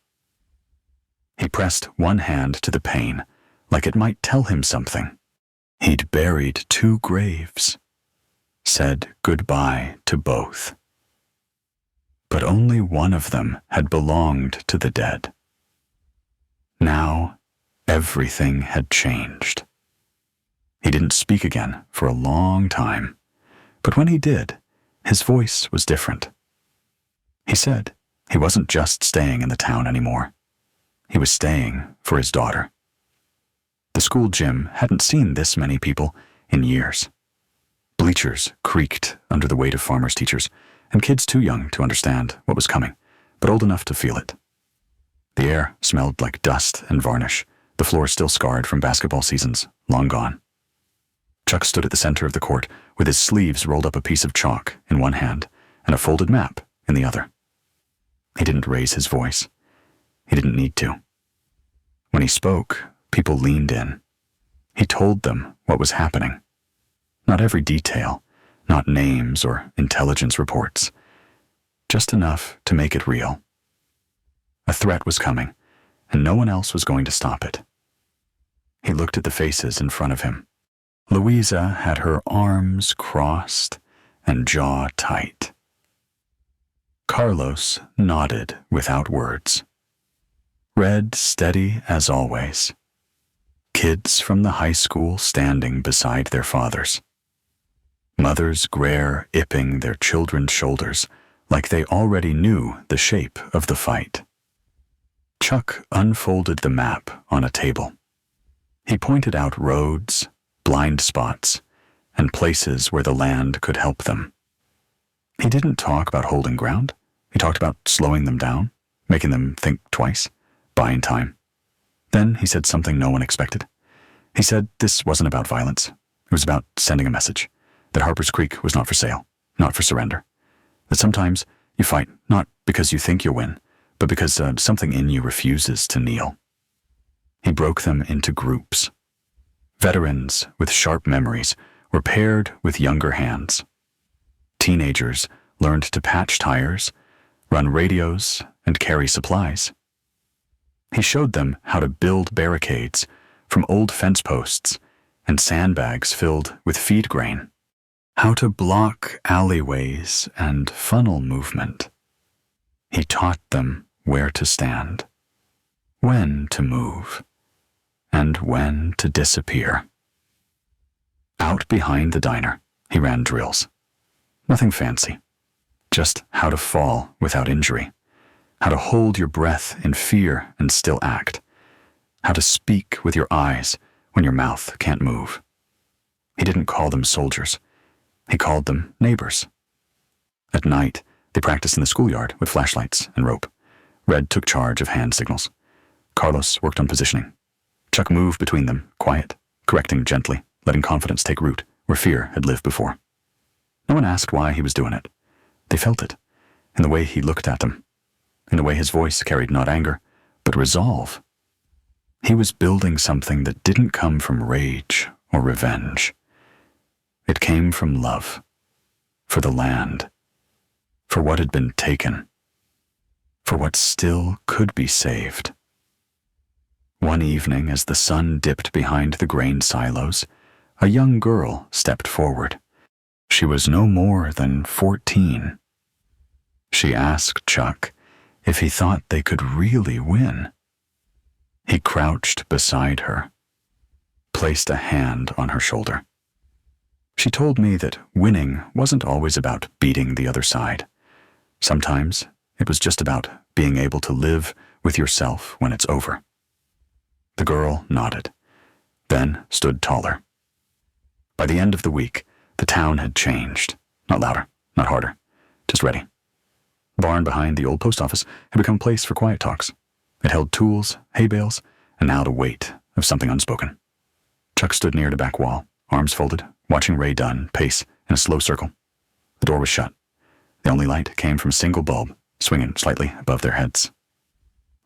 He pressed one hand to the pane, like it might tell him something. He'd buried 2 graves, said goodbye to both. But only one of them had belonged to the dead. Now, everything had changed. He didn't speak again for a long time, but when he did, his voice was different. He said he wasn't just staying in the town anymore. He was staying for his daughter. The school gym hadn't seen this many people in years. Bleachers creaked under the weight of farmers' teachers, and kids too young to understand what was coming, but old enough to feel it. The air smelled like dust and varnish, the floor still scarred from basketball seasons, long gone. Chuck stood at the center of the court with his sleeves rolled up a piece of chalk in one hand and a folded map in the other. He didn't raise his voice. He didn't need to. When he spoke, people leaned in. He told them what was happening. Not every detail, not names or intelligence reports, just enough to make it real. A threat was coming, and no one else was going to stop it. He looked at the faces in front of him. Louisa had her arms crossed and jaw tight. Carlos nodded without words. Red steady as always. Kids from the high school standing beside their fathers. Mothers Greer ipping their children's shoulders like they already knew the shape of the fight. Chuck unfolded the map on a table. He pointed out roads, blind spots, and places where the land could help them. He didn't talk about holding ground. He talked about slowing them down, making them think twice, buying time. Then he said something no one expected. He said this wasn't about violence. It was about sending a message, that Harper's Creek was not for sale, not for surrender. That sometimes you fight not because you think you'll win, but because something in you refuses to kneel. He broke them into groups. Veterans with sharp memories were paired with younger hands. Teenagers learned to patch tires, run radios, and carry supplies. He showed them how to build barricades from old fence posts and sandbags filled with feed grain, how to block alleyways and funnel movement. He taught them where to stand, when to move, and when to disappear. Out behind the diner, he ran drills. Nothing fancy, just how to fall without injury, how to hold your breath in fear and still act, how to speak with your eyes when your mouth can't move. He didn't call them soldiers. He called them neighbors. At night, they practiced in the schoolyard with flashlights and rope. Red took charge of hand signals. Carlos worked on positioning. Chuck moved between them, quiet, correcting gently, letting confidence take root where fear had lived before. No one asked why he was doing it. They felt it, in the way he looked at them, in the way his voice carried not anger, but resolve. He was building something that didn't come from rage or revenge. It came from love, for the land, for what had been taken, for what still could be saved. One evening, as the sun dipped behind the grain silos, a young girl stepped forward. She was no more than 14. She asked Chuck if he thought they could really win. He crouched beside her, placed a hand on her shoulder. She told me that winning wasn't always about beating the other side. Sometimes it was just about being able to live with yourself when it's over. The girl nodded, then stood taller. By the end of the week, the town had changed. Not louder, not harder, just ready. The barn behind the old post office had become a place for quiet talks. It held tools, hay bales, and now the weight of something unspoken. Chuck stood near the back wall, arms folded, watching Ray Dunn pace in a slow circle. The door was shut. The only light came from a single bulb, swinging slightly above their heads.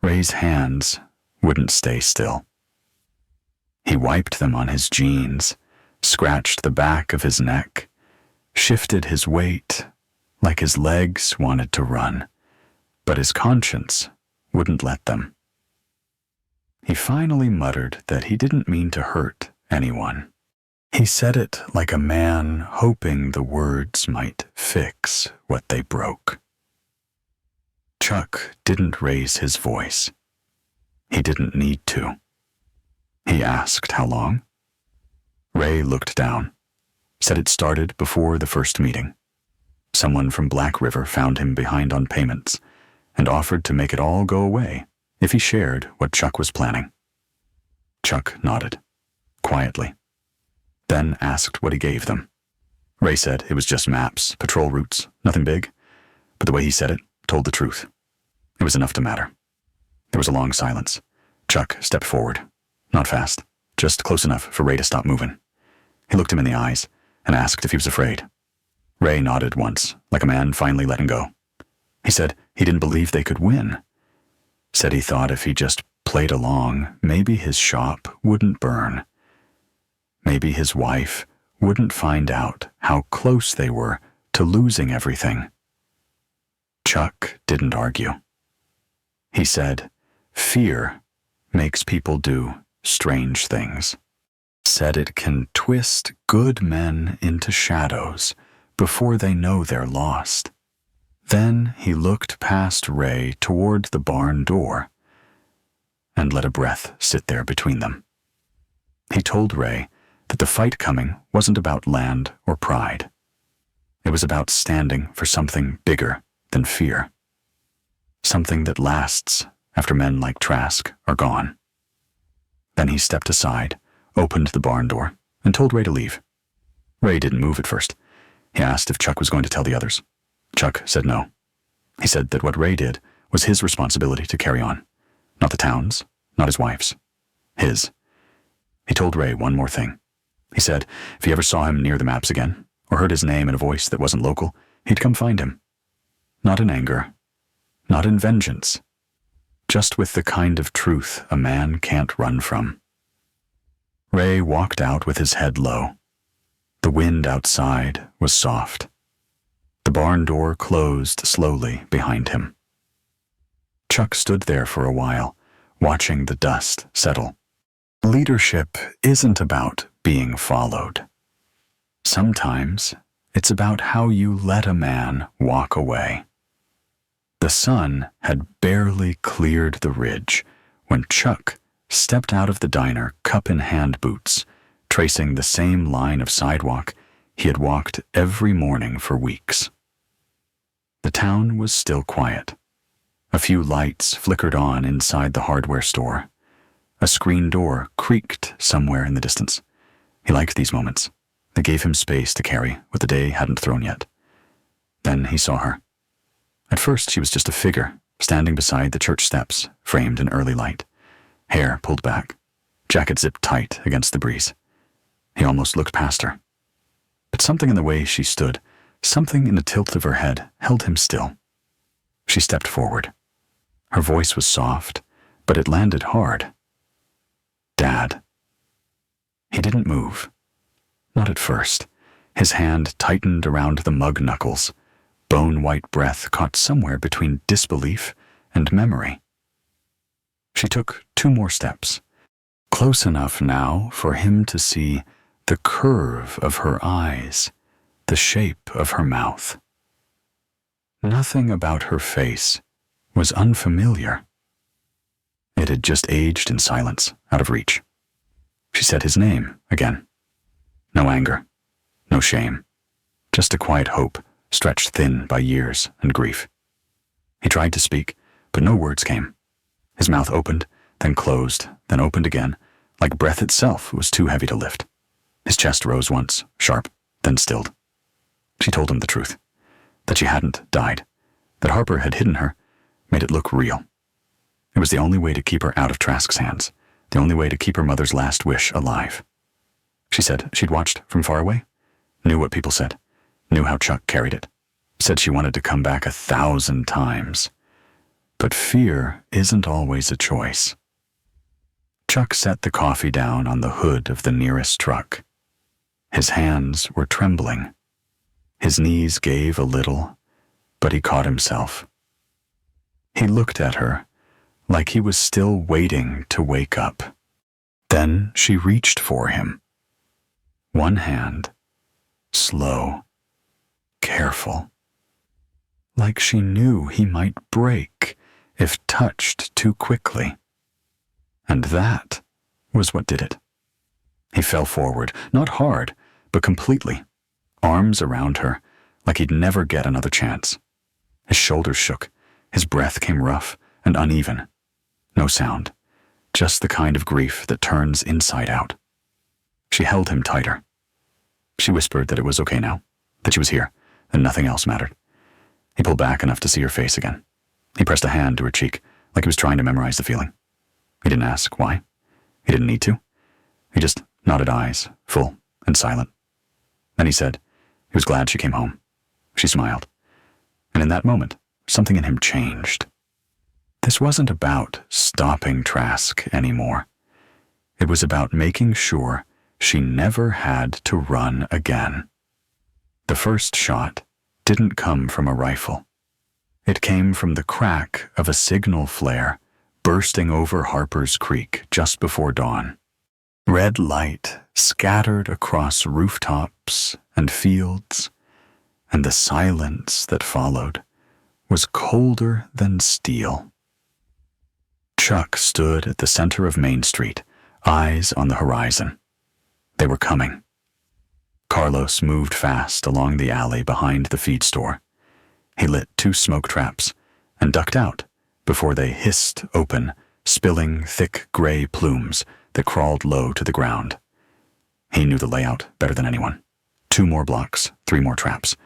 Ray's hands wouldn't stay still. He wiped them on his jeans, scratched the back of his neck, shifted his weight like his legs wanted to run, but his conscience wouldn't let them. He finally muttered that he didn't mean to hurt anyone. He said it like a man hoping the words might fix what they broke. Chuck didn't raise his voice. He didn't need to. He asked how long. Ray looked down, said it started before the first meeting. Someone from Black River found him behind on payments and offered to make it all go away if he shared what Chuck was planning. Chuck nodded, quietly, then asked what he gave them. Ray said it was just maps, patrol routes, nothing big, but the way he said it told the truth. It was enough to matter. There was a long silence. Chuck stepped forward, not fast, just close enough for Ray to stop moving. He looked him in the eyes and asked if he was afraid. Ray nodded once, like a man finally letting go. He said he didn't believe they could win. Said he thought if he just played along, maybe his shop wouldn't burn. Maybe his wife wouldn't find out how close they were to losing everything. Chuck didn't argue. He said, fear makes people do strange things. Said it can twist good men into shadows before they know they're lost. Then he looked past Ray toward the barn door and let a breath sit there between them. He told Ray that the fight coming wasn't about land or pride. It was about standing for something bigger than fear. Something that lasts after men like Trask are gone. Then he stepped aside, opened the barn door, and told Ray to leave. Ray didn't move at first. He asked if Chuck was going to tell the others. Chuck said no. He said that what Ray did was his responsibility to carry on. Not the town's, not his wife's. His. He told Ray one more thing. He said if he ever saw him near the maps again, or heard his name in a voice that wasn't local, he'd come find him. Not in anger, not in vengeance, just with the kind of truth a man can't run from. Ray walked out with his head low. The wind outside was soft. The barn door closed slowly behind him. Chuck stood there for a while, watching the dust settle. Leadership isn't about being followed. Sometimes it's about how you let a man walk away. The sun had barely cleared the ridge when Chuck stepped out of the diner, cup-in-hand boots, tracing the same line of sidewalk he had walked every morning for weeks. The town was still quiet. A few lights flickered on inside the hardware store. A screen door creaked somewhere in the distance. He liked these moments. They gave him space to carry what the day hadn't thrown yet. Then he saw her. At first, she was just a figure, standing beside the church steps, framed in early light. Hair pulled back, jacket zipped tight against the breeze. He almost looked past her. But something in the way she stood, something in the tilt of her head, held him still. She stepped forward. Her voice was soft, but it landed hard. Dad. He didn't move. Not at first. His hand tightened around the mug knuckles. Bone-white breath caught somewhere between disbelief and memory. She took 2 more steps, close enough now for him to see the curve of her eyes, the shape of her mouth. Nothing about her face was unfamiliar. It had just aged in silence, out of reach. She said his name again. No anger, no shame, just a quiet hope stretched thin by years and grief. He tried to speak, but no words came. His mouth opened, then closed, then opened again, like breath itself was too heavy to lift. His chest rose once, sharp, then stilled. She told him the truth, that she hadn't died, that Harper had hidden her, made it look real. It was the only way to keep her out of Trask's hands, the only way to keep her mother's last wish alive. She said she'd watched from far away, knew what people said, knew how Chuck carried it, said she wanted to come back 1,000 times. But fear isn't always a choice. Chuck set the coffee down on the hood of the nearest truck. His hands were trembling. His knees gave a little, but he caught himself. He looked at her like he was still waiting to wake up. Then she reached for him. One hand, slow, careful, like she knew he might break if touched too quickly. And that was what did it. He fell forward, not hard, but completely, arms around her, like he'd never get another chance. His shoulders shook, his breath came rough and uneven. No sound, just the kind of grief that turns inside out. She held him tighter. She whispered that it was okay now, that she was here, and nothing else mattered. He pulled back enough to see her face again. He pressed a hand to her cheek, like he was trying to memorize the feeling. He didn't ask why. He didn't need to. He just nodded eyes, full and silent. Then he said he was glad she came home. She smiled. And in that moment, something in him changed. This wasn't about stopping Trask anymore. It was about making sure she never had to run again. The first shot didn't come from a rifle. It came from the crack of a signal flare bursting over Harper's Creek just before dawn. Red light scattered across rooftops and fields, and the silence that followed was colder than steel. Chuck stood at the center of Main Street, eyes on the horizon. They were coming. Carlos moved fast along the alley behind the feed store. He lit 2 smoke traps and ducked out before they hissed open, spilling thick gray plumes that crawled low to the ground. He knew the layout better than anyone. 2 more blocks, 3 more traps.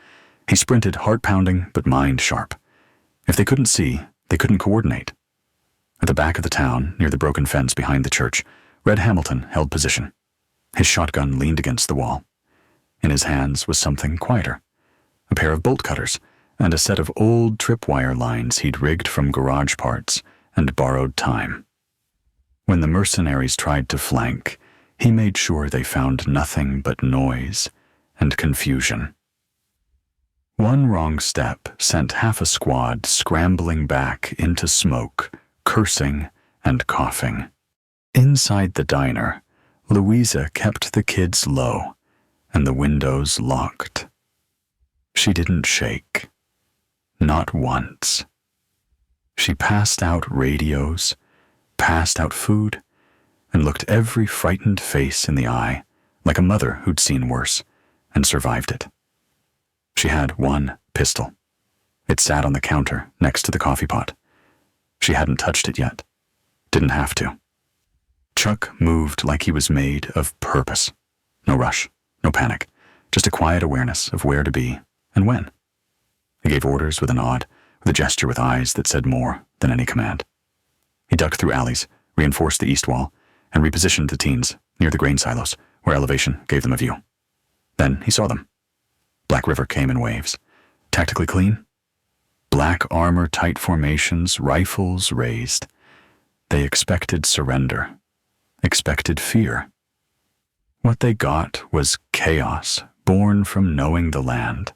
He sprinted, heart-pounding but mind sharp. If they couldn't see, they couldn't coordinate. At the back of the town, near the broken fence behind the church, Red Hamilton held position. His shotgun leaned against the wall. In his hands was something quieter, a pair of bolt cutters and a set of old tripwire lines he'd rigged from garage parts and borrowed time. When the mercenaries tried to flank, he made sure they found nothing but noise and confusion. One wrong step sent half a squad scrambling back into smoke, cursing and coughing. Inside the diner, Louisa kept the kids low and the windows locked. She didn't shake. Not once. She passed out radios, passed out food, and looked every frightened face in the eye, like a mother who'd seen worse and survived it. She had one pistol. It sat on the counter next to the coffee pot. She hadn't touched it yet. Didn't have to. Chuck moved like he was made of purpose. No rush, no panic, just a quiet awareness of where to be and when. He gave orders with a nod, with a gesture with eyes that said more than any command. He ducked through alleys, reinforced the east wall, and repositioned the teens near the grain silos, where elevation gave them a view. Then he saw them. Black River came in waves. Tactically clean. Black armor-tight formations, rifles raised. They expected surrender, expected fear. What they got was chaos born from knowing the land.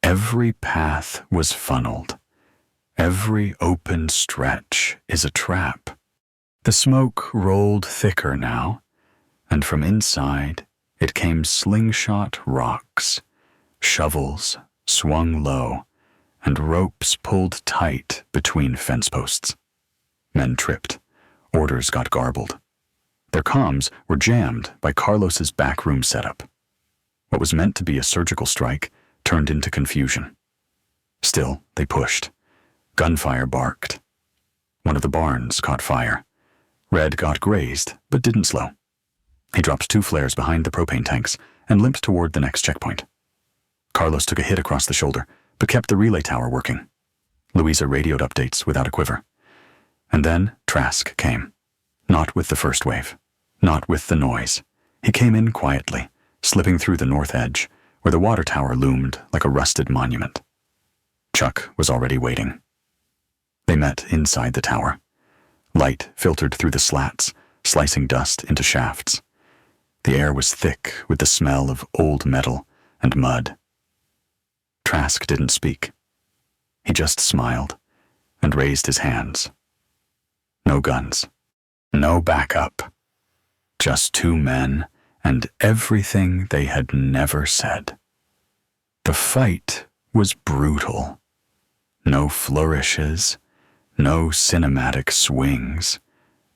Every path was funneled. Every open stretch is a trap. The smoke rolled thicker now, and from inside it came slingshot rocks. Shovels swung low, and ropes pulled tight between fence posts. Men tripped. Orders got garbled. Their comms were jammed by Carlos's backroom setup. What was meant to be a surgical strike turned into confusion. Still, they pushed. Gunfire barked. One of the barns caught fire. Red got grazed, but didn't slow. He dropped 2 flares behind the propane tanks and limped toward the next checkpoint. Carlos took a hit across the shoulder, but kept the relay tower working. Louisa radioed updates without a quiver. And then Trask came. Not with the first wave. Not with the noise. He came in quietly, slipping through the north edge, where the water tower loomed like a rusted monument. Chuck was already waiting. They met inside the tower. Light filtered through the slats, slicing dust into shafts. The air was thick with the smell of old metal and mud. Trask didn't speak. He just smiled and raised his hands. No guns. No backup. Just 2 men and everything they had never said. The fight was brutal. No flourishes, no cinematic swings,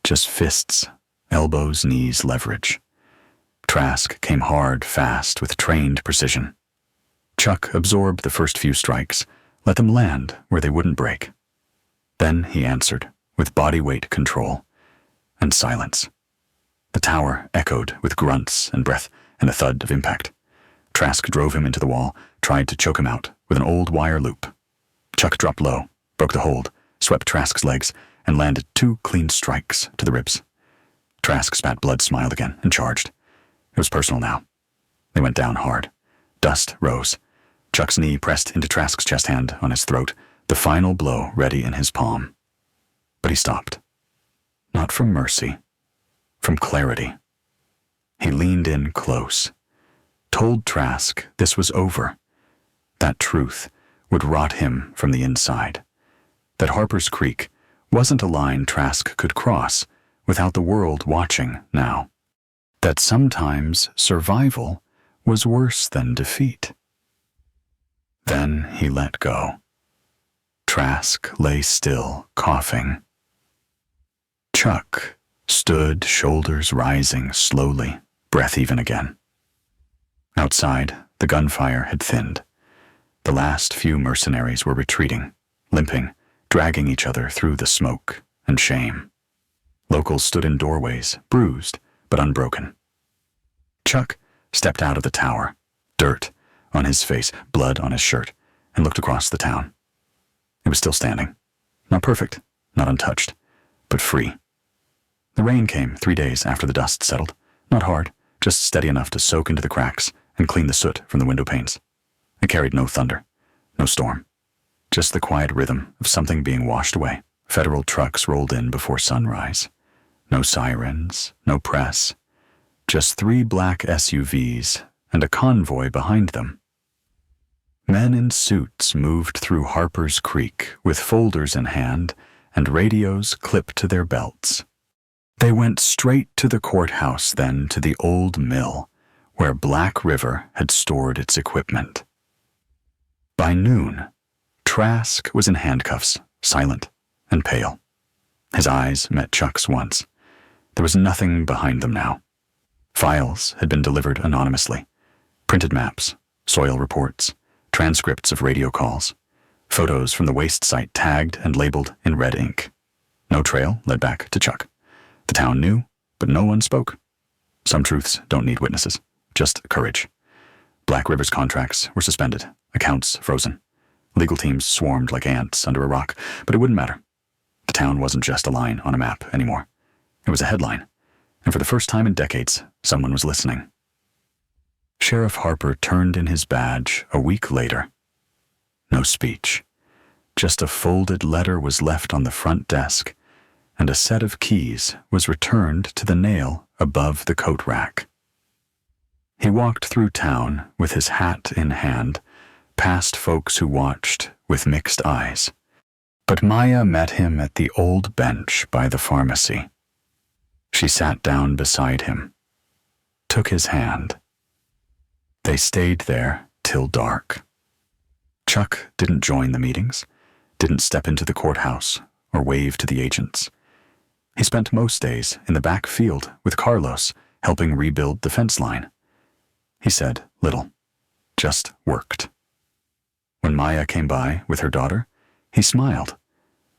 just fists, elbows, knees, leverage. Trask came hard, fast, with trained precision. Chuck absorbed the first few strikes, let them land where they wouldn't break. Then he answered, with body weight control, and silence. The tower echoed with grunts and breath and a thud of impact. Trask drove him into the wall, tried to choke him out with an old wire loop. Chuck dropped low, broke the hold, swept Trask's legs, and landed 2 clean strikes to the ribs. Trask spat blood, smiled again, and charged. It was personal now. They went down hard. Dust rose. Chuck's knee pressed into Trask's chest, hand on his throat, the final blow ready in his palm. But he stopped. Not from mercy, from clarity. He leaned in close, told Trask this was over. That truth would rot him from the inside. That Harper's Creek wasn't a line Trask could cross without the world watching now. That sometimes survival was worse than defeat. Then he let go. Trask lay still, coughing. Chuck stood, shoulders rising slowly, breath even again. Outside, the gunfire had thinned. The last few mercenaries were retreating, limping, dragging each other through the smoke and shame. Locals stood in doorways, bruised but unbroken. Chuck stepped out of the tower, dirt on his face, blood on his shirt, and looked across the town. It was still standing. Not perfect, not untouched, but free. The rain came 3 days after the dust settled. Not hard, just steady enough to soak into the cracks and clean the soot from the window panes. It carried no thunder, no storm, just the quiet rhythm of something being washed away. Federal trucks rolled in before sunrise. No sirens, no press, just 3 black SUVs and a convoy behind them. Men in suits moved through Harper's Creek with folders in hand and radios clipped to their belts. They went straight to the courthouse, then to the old mill, where Black River had stored its equipment. By noon, Trask was in handcuffs, silent and pale. His eyes met Chuck's once. There was nothing behind them now. Files had been delivered anonymously. Printed maps, soil reports, transcripts of radio calls, photos from the waste site tagged and labeled in red ink. No trail led back to Chuck. The town knew, but no one spoke. Some truths don't need witnesses, just courage. Black River's contracts were suspended, accounts frozen. Legal teams swarmed like ants under a rock, but it wouldn't matter. The town wasn't just a line on a map anymore. It was a headline, and for the first time in decades, someone was listening. Sheriff Harper turned in his badge a week later. No speech. Just a folded letter was left on the front desk, and a set of keys was returned to the nail above the coat rack. He walked through town with his hat in hand, past folks who watched with mixed eyes. But Maya met him at the old bench by the pharmacy. She sat down beside him, took his hand. They stayed there till dark. Chuck didn't join the meetings, didn't step into the courthouse or wave to the agents. He spent most days in the back field with Carlos, helping rebuild the fence line. He said little, just worked. When Maya came by with her daughter, he smiled,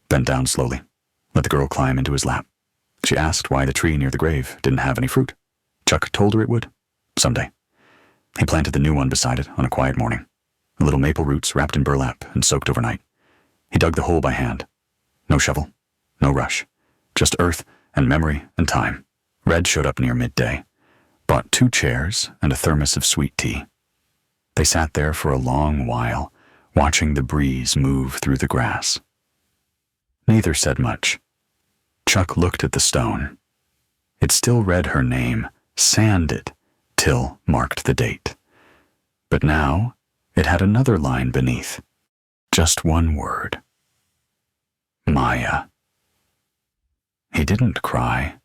bent down slowly, let the girl climb into his lap. She asked why the tree near the grave didn't have any fruit. Chuck told her it would, someday. He planted the new one beside it on a quiet morning, little maple roots wrapped in burlap and soaked overnight. He dug the hole by hand. No shovel, no rush, just earth and memory and time. Red showed up near midday, brought 2 chairs and a thermos of sweet tea. They sat there for a long while, watching the breeze move through the grass. Neither said much. Chuck looked at the stone. It still read her name, sanded, till marked the date. But now it had another line beneath, just one word. Maya. He didn't cry.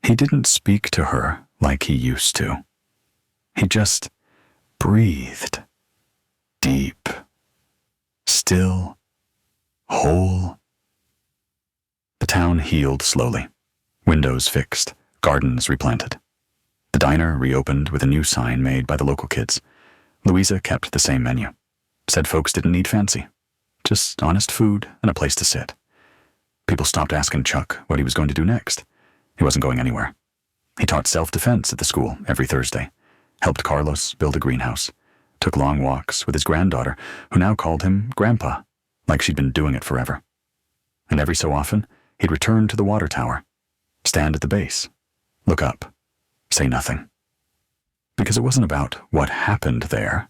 He didn't speak to her like he used to. He just breathed. Deep. Still. Whole. The town healed slowly. Windows fixed. Gardens replanted. The diner reopened with a new sign made by the local kids. Louisa kept the same menu. Said folks didn't need fancy. Just honest food and a place to sit. People stopped asking Chuck what he was going to do next. He wasn't going anywhere. He taught self-defense at the school every Thursday, helped Carlos build a greenhouse, took long walks with his granddaughter, who now called him Grandpa, like she'd been doing it forever. And every so often, he'd return to the water tower, stand at the base, look up, say nothing. Because it wasn't about what happened there.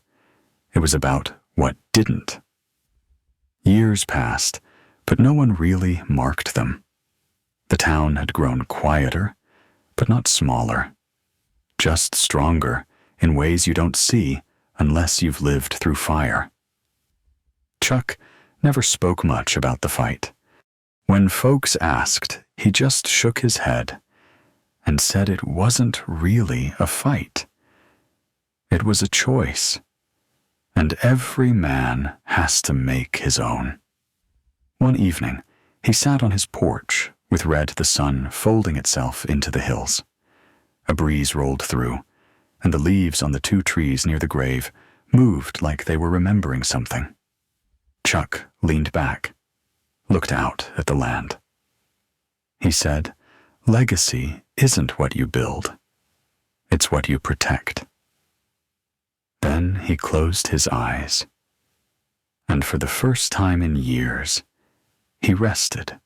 It was about what didn't. Years passed, but no one really marked them. The town had grown quieter, but not smaller. Just stronger in ways you don't see unless you've lived through fire. Chuck never spoke much about the fight. When folks asked, he just shook his head and said it wasn't really a fight. It was a choice, and every man has to make his own. One evening, he sat on his porch with Red the sun folding itself into the hills. A breeze rolled through, and the leaves on the 2 trees near the grave moved like they were remembering something. Chuck leaned back, looked out at the land. He said, "Legacy isn't what you build. It's what you protect." Then he closed his eyes, and for the first time in years, he rested.